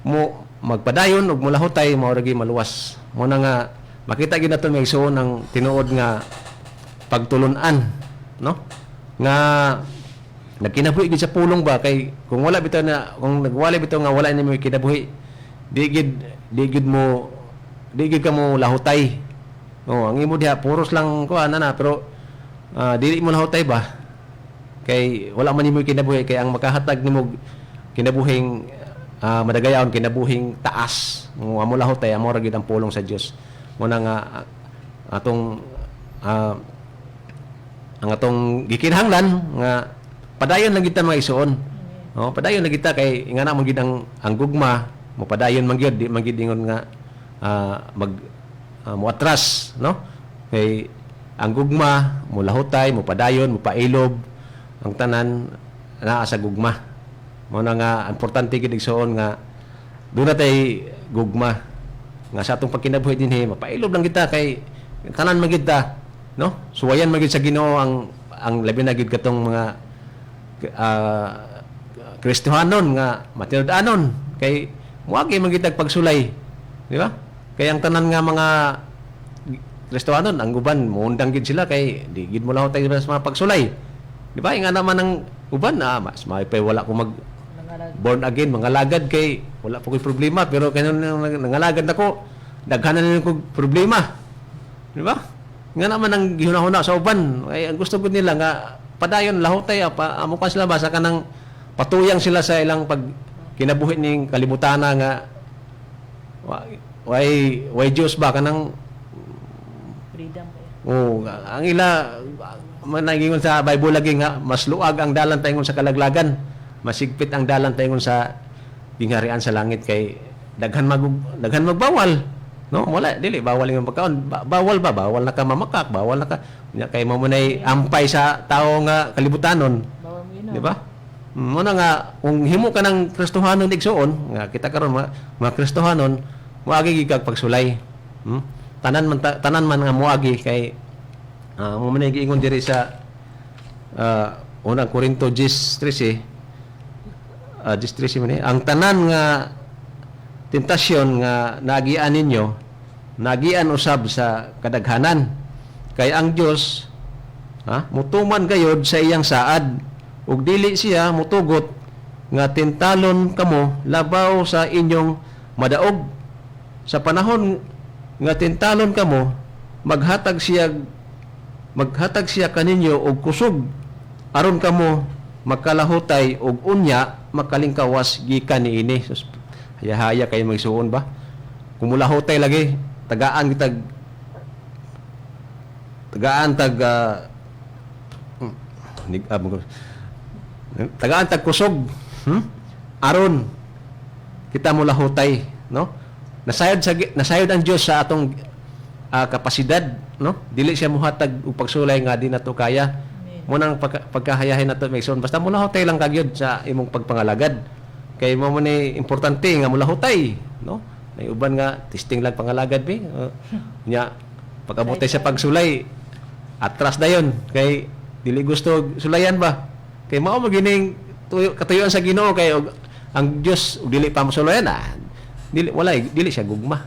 mo magpadayon og mula hutay mao ra maluwas. Mo na nga makita gyud naton may isuon ang tinuod nga pagtulon-an, no? Nga nagkinabuhi gid sa pulong ba kay kung kung nagwala bitaw nga wala nimo kinabuhi di gid ka mo lahutay. Ang imo diha puros lang ko na pero dili mo lahutay ba? Kay wala man nimo kinabuhi kay ang makahatag nimo kinabuhing madagayaon kinabuhing taas mo amo lahutay amo ra gid ang pulong sa Dios. Mo na nga atong ang atong gikinahanglan nga padayon lang kita mga isuon. Padayon lang kita kay ingana mo gid ang gugma mo padayon man gyud di man gid ingon nga muatras, no? Kay ang gugma mo lahutay mo padayon mo pailob ang tanan naa sa gugma. Mo na nga importante gid igsoon nga doon tay gugma nga sa atong pagkinabuhi dinhi mapailob lang kita kay tanan man gid ta, no? Suwayan man gid sa Ginoo ang labi na gid katong mga Kristohanon nga matinud-anon kay muagi magitag pagsulay, di ba? Kay ang tanan nga mga Kristohanon ang uban muundang gid sila kay di gid mo lahutay sa mga pagsulay. Di ba? Nga naman ang uban mas maipay wala ko mag born again mga lagad kay wala po ko'y problema pero kanon nangalagad nako daghanan na ko problema. Di ba? Nga naman ang gihuna-huna sa uban ay ang gusto gud nila nga padayon lahutay amo pa sila basa kanang patuyang sila sa ilang pag kinabuhi ning kalimutana nga way Diyos ba kanang Freedom ba? ang ila managingon sa Bible lagi nga mas luag ang dalan taingon sa kalaglagan, masigpit ang dalan taingon sa gingharian sa langit kay daghan magbawal, no? Wala dili bawal yung pagkaon, bawal na ka mamakak, bawal na ka nya kay mo munay ampay sa tao nga kalibutanon, Bawal mo yun. di ba? Muna nga kung himo ka ng Kristohanon igsoon nga kita karon mga Kristohanon moagi gigag pagsulay. Tanan man nga moagi kay mo man giingon diri sa unang Korinto 10:13 10:13 man ang tanan nga tentasyon nga nagian ninyo nagian usab sa kadaghanan kay ang Dios mutuman gayod sa iyang saad ug dili siya mutugot nga tintalon kamo labaw sa inyong madaog sa panahon nga tintalon kamo maghatag siya kaninyo og kusog aron kamo magkalahutay og unya makalingkawas gikan niini. Sus, haya-haya kayo magsuon ba kung mulahutay lagi tagaan tag kusog aron kita mulahutay, no? Nasayod ang Dios sa atong kapasidad, no? Dili siya muhatag og pagsulay nga di nato kaya. Mo nang pagkahayahin nato maigsoon basta mulahutay lang kagyud sa imong pagpangalagad. Kay mo ni importante nga mulahutay, no? May uban nga testing lang pangalagad bi. Nya pagabotay sa pagsulay atras dayon kay dili gusto sulayan ba? Kay mao magining katuyuan sa Ginoo kay ang Dios dili pa masulayan dili siya gugma,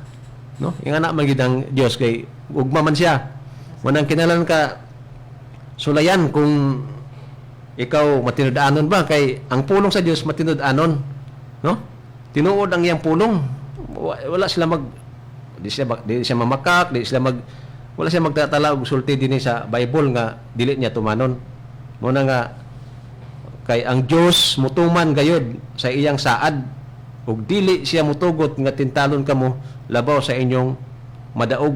no? Yung anak man gid ang Dios kay gugma man siya. Manang kinalan ka sulayan kung ikaw matinud-anon ba kay ang pulong sa Dios matinud-anon, no? Tinuod ang iyang pulong. Wala sila di siya mamakak, wala siya magtatala og sulti dinhi sa Bible nga dili niya tumanon. Muna nga kay ang Dios mutuman gayud sa iyang saad ug dili siya mutugot nga tintalon kamo labaw sa inyong madaog.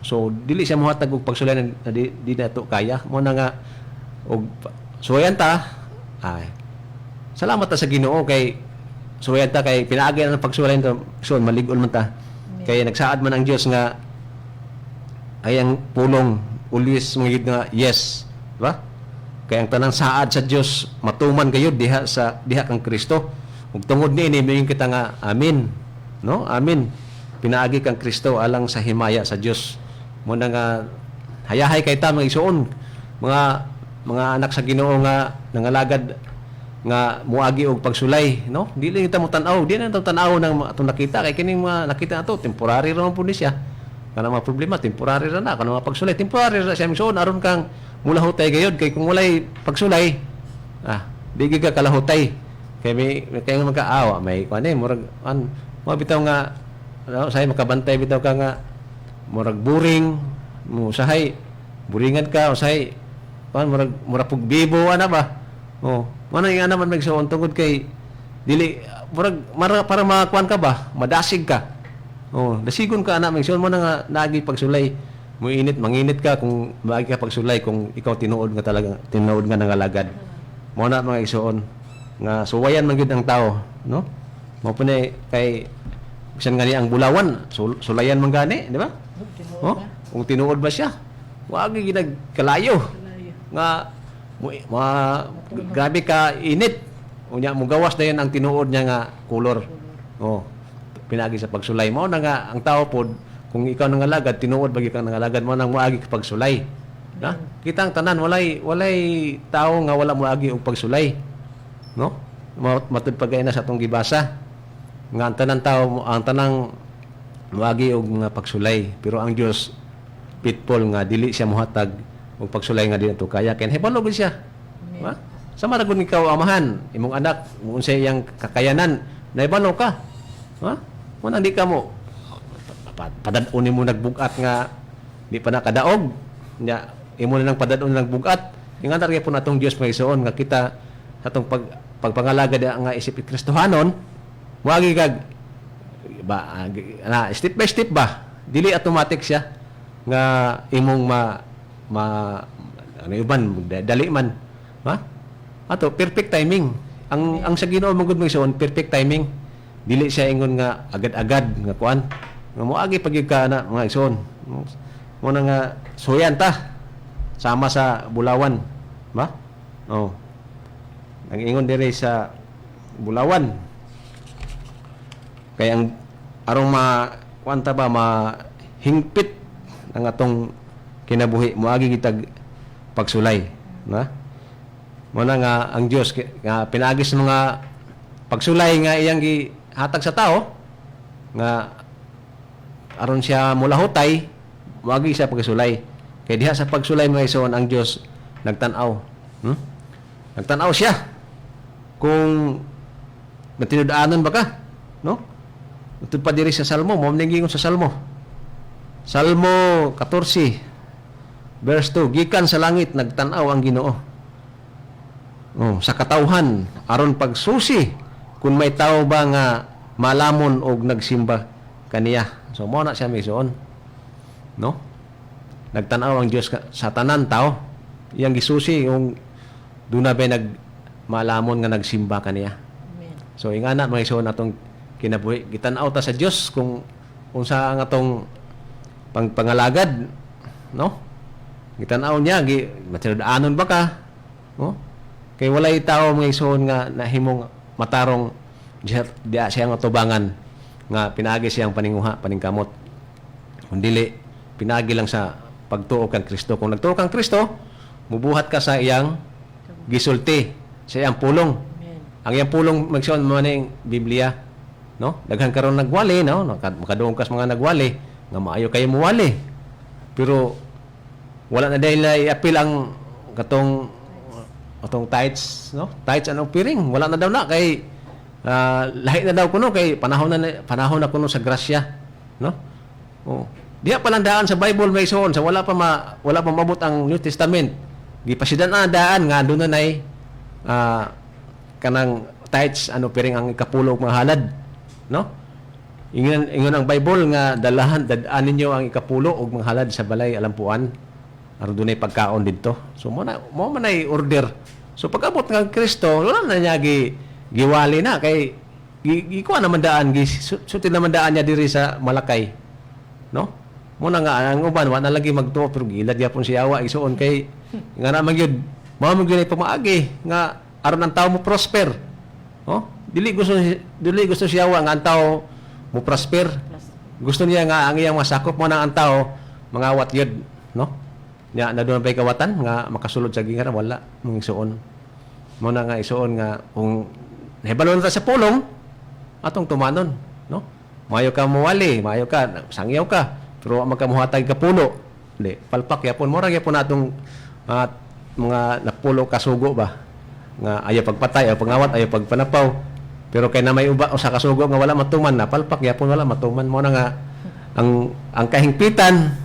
So dili siya mohatag og pagsulayan na di nato kaya. Muna nga og suwayan ta salamat ta sa Ginoo kay suwayan ta kay pinaagi ang pagsulayan ta so malig-on man ta. Kay nagsaad man ang Dios nga ayang pulong always mangigid nga yes, di ba? Kaya ang tanang saad sa Dios matuman gayud diha kang Kristo. Ug tungod niini mayon kita nga amen, no? Amen. Pinaagi kang Kristo alang sa himaya sa Dios. Mo na nga hayahay kay ta mga igsoon, mga anak sa Ginoo nga nangalagad nga muagi og pagsulay, no? Dili kita mo tan-aw, di na tan-aw nang atong nakita kay kining mga nakita nato temporary ra man pud ni siya. Kana mga problema temporary ra na, kana mga pagsulay temporary ra siya igsoon aron kang mulahutay gayud kay kung walay pagsulay bigi ka kalahutay kay may kayo magkaawa may kuan murag mo bitaw nga say makabantay bitaw ka nga murag buring mo sahay buringan ka usahay kuan murag pugbibo ana ba man nga naman magsuon tungod kay dili murag para makuan ka ba madasig ka dasigon ka ana magsuon mo na nga nagi pagsulay mo manginit ka kung maagi ka pagsulay kung ikaw tinuod nga nangalagad. Mo na mga igsoon nga suwayan man gyud ang tao, no? Mo punay kay bisan gani ang bulawan, sulayan man gani, di ba? Kung tinuod ba siya? Wagi gid kalayo. Nga grabe ka init. Unya mo gawas dayon ang tinuod niya nga kolor. Pinagi sa pagsulay mo na nga ang tao pod kung ikaw nangalagad tinuod bagi kang nangalagad mo nang moagi ka pagsulay. Kita ang tanan walay tao nga wala moagi og pagsulay. No? matud pagay na sa atong gibasa nga ang tanang tao, ang tanang muagi og nga pagsulay, pero ang Dios pitful nga dili siya mohatag og pagsulay nga dili to kaya ken hebalo gid siya. Ha? Sama ra gud ikaw amahan, imong anak unsay iyang kakayanan, naibalo ka. Ha? Mo nang di ka mo padad-on mo nagbugat nga di pa nakadaog. Nya imo na nang padad-on nagbugat. Ingan ra gyapon atong Dios mga igsoon nga kita atong pagpangalagad nga isip Kristohanon, wagi kag ba step by step ba, dili automatic siya nga imong ano iban dali man, ha? Ato perfect timing ang sa Ginoo magud mo igsoon, perfect timing, dili siya ingon nga agad-agad nga kuan nga moagi pagyud ka na mga igsoon mo na nga suyan ta sama sa Bulawan, ba? Oh, ang ingon dire sa Bulawan kay ang arong kuanta ba mahingpit ang atong kinabuhi moagi gitag pagsulay, na mo na nga ang Dios nga pinaagis mga pagsulay nga iyang gihatag sa tao nga aron siya mulahutay moagi siya pagsulay kay diha sa pagsulay mga igsoon ang Dios nagtan-aw. Nagtan-aw siya kung matinud-anon ba ka, no? Utud pa diri sa Salmo, mo gingon sa Salmo. Salmo 14 verse 2, gikan sa langit nagtan-aw ang Ginoo. Oh, sa katawhan aron pagsusi kung may tao ba nga malamon og nagsimba kaniya. So mo na siya migsoon. No? Nagtan-aw ang Dios sa tanan tao. Iyang gisusi yung duna ba malamon nga nagsimba kaniya. Amen. So ingana mga igsoon atong kinabuhi, gitan-aw ta sa Dios kung unsa ang atong pangalagad, no? Gitan-aw niya matinud-anon ba ka, no? Kay walay tao mga igsoon nga nahimong matarong diya siya nga tubangan nga pinaagi siyang paninguha, paningkamot. Kung dili pinaagi lang sa pagtuo kang Kristo. Kung nagtuo kang Kristo, mubuhat ka sa iyang gisulti, sa iyang pulong. Amen. Ang iyang pulong magsuon mo ning Biblia, no? Daghan karon nagwali, no? Makaduong kas mga nagwali nga maayo kayo muwali. Pero wala na dahil na i-appeal ang atong tithes, no? Tithes and offering, wala na daw na kay lahi na daw kuno kay panahon na kuno sa grasya, no? Oh. Diha pa lang daan sa Bible may soon sa wala pa mabot ang New Testament. Gipasidan na daan nga doon na kanang tithes ano piring ang ikapulo mga halad, no? Ingon ang Bible nga dadaan ninyo ang ikapulo og mga halad sa balay alampuan aron dunay pagkaon didto. So mo man ay order. So pag-abot nga Kristo, wala na niya giwali na kay gikuha naman daan suti naman daan niya diri sa Malakay, no? Muna nga ang uban wa na lagi magtuo pero gilad gyapon si Yawa isuon kay nga na magyud mao man gyud pamaagi nga aron ang tawo mo prosper. Oh, dili gusto si Yawa nga ang tawo mo prosper. Gusto niya nga ang iyang masakop mo na ang tawo mangawat gyud, no? Nya na doon pay kawatan nga makasulod sa gingaran wala mong isuon. Mo na nga isuon nga kung nahibalon ta sa pulong atong tumanon, no? Mayo ka muwali, mayo ka sangyaw ka. Pero magkamuhatag ka pulo. Hindi, palpak yapon. Mura yapon natong mga napulo kasugo ba? Nga ayaw pagpatay, ayaw pangawat, ayaw pagpanapaw. Pero kay na may uba o sa kasugo nga wala matuman na, palpak yapon wala matuman. Mo na nga, ang kahingpitan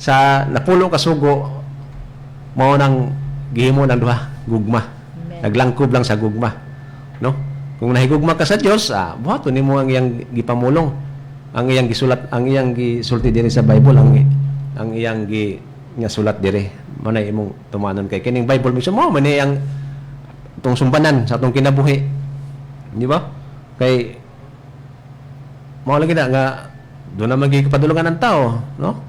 sa napulo kasugo, mao nang gihimo ng duha, gugma. Amen. Naglangkob lang sa gugma. No? Kung nahigugma ka sa Dios, buhaton nimo ang iyang gipamulong. Ang iyang gisulti diri sa Bible ang iyang nga sulat diri manay imong tumanon kay kining Bible mismo mo man ang tong sumbanan sa atong kinabuhi, di ba? Kay mao lagi na nga do na magipadulungan ang tao, no?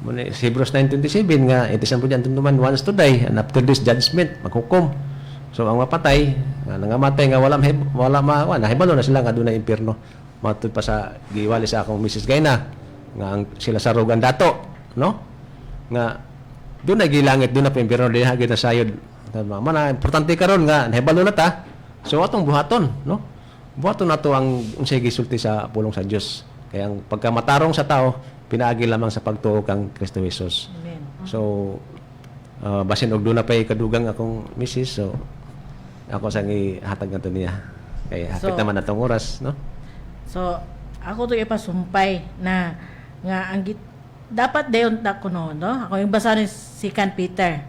Muna Hebrews 9:27 nga it is unto man once to die and after this judgment maghukom. So ang mapatay nga nangamatay nga wala nahibalo na sila nga dunay impierno. Matud pa sa giwali sa akong Mrs. Gayna nga sila sa Rugan dato, no? Nga doon na gilangit doon na impierno diha gid na sayod. Mana importante karon nga nahibalo na ta So atong buhaton, no? Buhaton nato ang unsay gisulti sa pulong sa Dios. Kaya ang pagkamatarong sa tao, pinaagi lamang sa pagtuo kang Kristo Jesus. Amen. So basin og duna pay kadugang akong misis, so ako sang ihatag nato niya. Kay hapit So, naman natong oras, no? So, ako to ipasumpay na nga dapat dayon ta kuno, no? Ako yung basa ni si Kan Peter.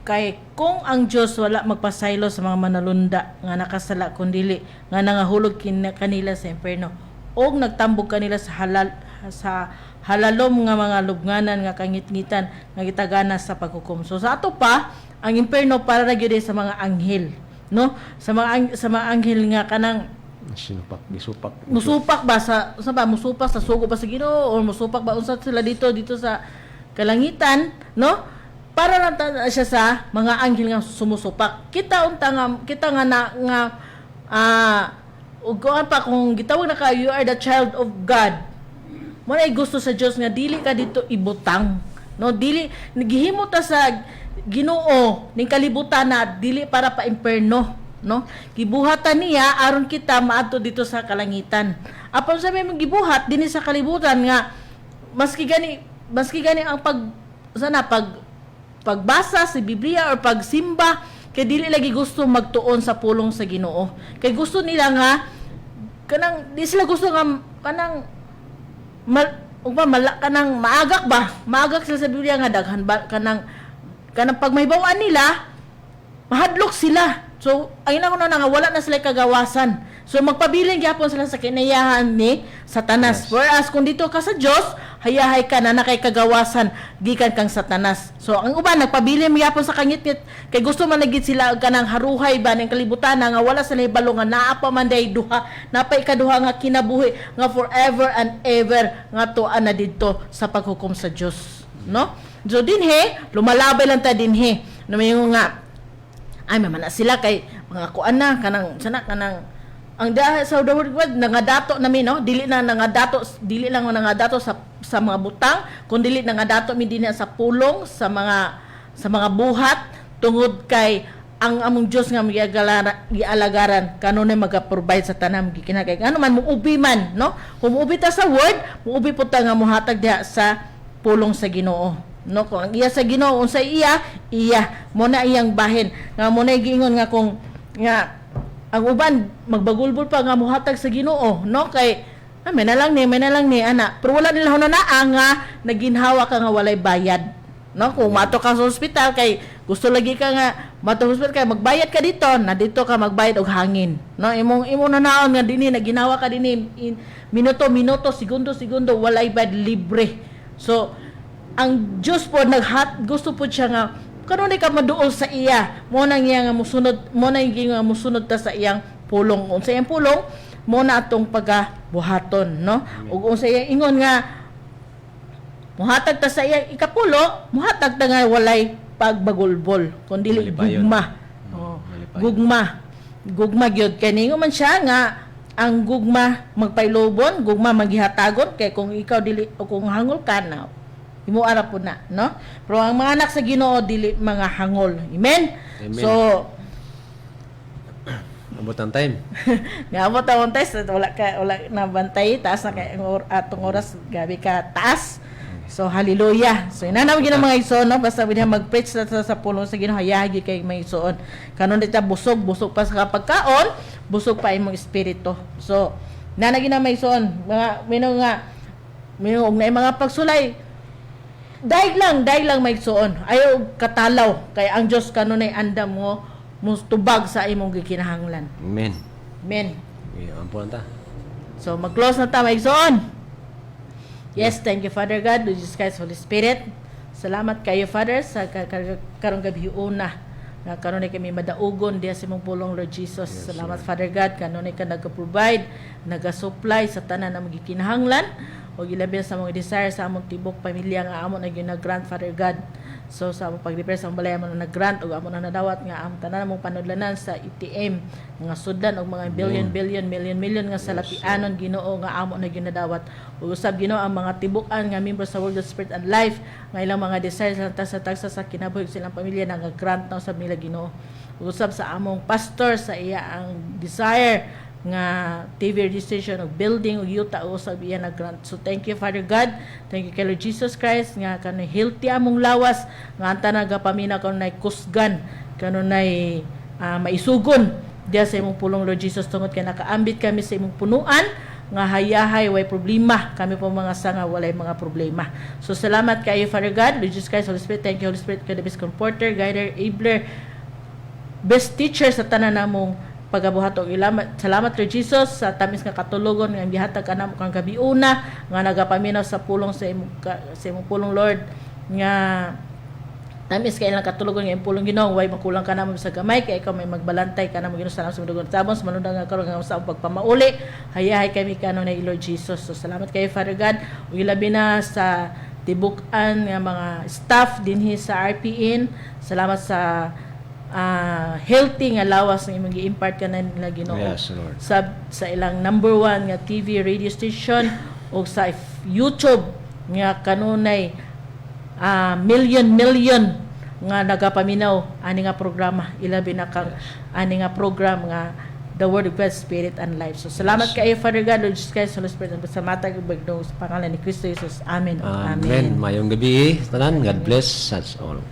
Kay kung ang Dios wala magpasaylo sa mga manalunda nga nakasala kundili nga nangahulog kanila sa impierno og nagtambog kanila sa halalom nga mga lubnganan nga kangitngitan nga gitagana sa paghukom. So sa ato pa ang impierno para ra gyud sa mga anghel, no? Sa mga anghel nga kanang Gisupak. musupak ba sa musupak sa sugo ba sa Ginoo or musupak ba unsa sila dito sa kalangitan, no? Para lang siya sa mga anghel nga sumusupak. Kita nga ugoan pa kung gitawag na ka, you are the child of God. Mo na gusto sa Dios nga dili ka dito ibutang, no? Dili nagihimo ta sa Ginoo ning kalibutan na dili para pa impierno, no? Gibuhatan niya aron kita maadto dito sa kalangitan. Apan sa may gibuhat dinhi sa kalibutan nga maski gani ang pagbasa sa Biblia or pagsimba kay dili lagi gusto magtuon sa pulong sa Ginoo. Kay gusto nila nga di sila gusto nga maagak sila sa Biblia nga daghan ba kanang pag may bawaan nila mahadlok sila. So, ayun ako na nga, wala na sila kagawasan. So, magpabiling gyapon sila sa kinayahan ni Satanas. Yes. Whereas, kung dito ka sa Diyos, hayahay ka na kay kagawasan, gikan kang Satanas. So, ang uban, nagpabiling gyapon sa kangit-ngit, kay gusto managit sila ka ng haruhay ba, ng kalibutan na nga, wala sila ibalo nga, naapa man day duha, napay kaduha nga kinabuhi, nga forever and ever, nga tuan na dito sa paghukom sa Diyos. No? So, dinhe, lumalabay lang ta dinhe. Namayong nga, ay mamana sila kay mga kuan na kanang ang dahil sa the word God nangadato nami, no? Dili lang nangadato sa mga butang kundi dili nangadato mi dinhi sa pulong sa mga buhat tungod kay ang among Dios nga gialagaran kanunay maga-provide sa tanan gikinahanglan ano man muubi man, no? Kung muubi ta sa word muubi pud ta nga mohatag diha sa pulong sa Ginoo. No, kung ang iya sa Ginoo unsa iya mo na iyang bahin nga mo na giingon nga kung nga ang uban magbagulbol pa nga mohatag sa Ginoo, no? Kay may na lang ni ana pero wala nila hunanaa nga naginhawa ka nga walay bayad, no? Kung mato ka sa ospital kay gusto lagi ka nga mato sa ospital kay magbayad ka dito na dito ka magbayad og hangin, no? Imong nanaon nga dinhi naginawa ka dinhi minuto segundo walay bayad libre. So ang Diyos po gusto po siya nga kanunay ka maduol sa iya mo nang iya nga musunod ta sa iyang pulong. Unsa iyang pulong mo na atong pagabuhaton, no? Ug unsa iyang ingon nga muhatag ta sa iyang ikapulo, muhatag ta nga walay pagbagulbol kundi gugma. Gugma gyud kay ningon man siya nga ang gugma magpailobon, gugma maghihatagon kay kung ikaw dili o kung hangol ka na imo ara po na, no? Pero ang mga anak sa Ginoo dili mga hangol. Amen. Amen. So Abot ang time. Ngabot ang test wala na bantay taas na kay atong oras gabi ka taas. So hallelujah. So inanaw gyud ang mga igsoon, no? Basta binha mag-preach sa pulong sa Ginoo hayagi kay mga igsoon. Kanon dita busog pa sa pagkaon, busog pa imong espiritu. So nanagi na may igsoon, mga minong na mga pagsulay. Daig lang may igsoon. Ayaw katalaw kay ang Dios kanunay andam mo mustubag sa imong gikinahanglan. Amen. Amen. Ampun ta. So mag-close na ta may igsoon. Yes, thank you Father God, Jesus Christ, Holy Spirit. Salamat kayo Father sa karong gabi una na kanunay kami madaugon diha sa imong pulong Lord Jesus. Yes, Salamat Lord. Father God kanunay ka nag-provide, nag-supply sa tanan na magikinahanglan o gilabi sa mga desire sa among tibok pamilya nga amon na ginag-grant Father God. So sa among pag-repair sa balay mo na nag-grant ug amo na nadawat nga ang tanan mong panudlanan sa ATM nga sudan og mga million nga salapianon Ginoo nga amo na ginadawat. Ug usab Ginoo ang mga tibukan nga members sa World of Spirit and Life nga ilang mga desires sa tagsa sa kinabuhi silang pamilya na nga-grant na usab nila Ginoo. Ug usab sa among pastor sa iya ang desire nga TV registration og building og yuta usab iya nag-grant. So thank you Father God, thank you kay Lord Jesus Christ nga kanay healthy among lawas nga anta nagapamina kanay kusgan kanay maisugon diya sa imong pulong Lord Jesus tungod kay nakaambit kami sa imong punuan nga hayahay way problema kami po mga sanga walay mga problema. So salamat kayo Father God, Lord Jesus Christ, Holy Spirit, thank you Holy Spirit kay the best comforter, guider, enabler, best teacher sa tanan namong pagabuhat og salamat Lord Jesus sa tamis nga katulogon nga gihatag kanamo kang gabiuna nga nagapaminaw sa pulong sa imong pulong Lord nga tamis kay ilang katulogon nga imong pulong Ginoo way makulang kanamo sa gamay kay ikaw may magbalantay kanamo Ginoo sa dugon sabon sa manundag nga karon nga sa pagpamauli hayahay kami kanon ni Lord Jesus. So salamat kay Father God ug ilabi na sa tibukan nga mga staff dinhi sa RPN. Salamat sa healthy nga lawas nga imong gi-impart kanila Ginoo. Yes, Lord. Sa ilang number 1 nga TV radio station o sa YouTube nga kanunay million nga nagapaminaw ani nga programa ilabi na kang ani nga program nga The Word of God, Spirit and Life. So salamat kay Father God, Lord Jesus Christ, Holy Spirit, sa matag sa pangalan ni Kristo Jesus. Amen. Amen. Mayong gabi tanan. God bless us all.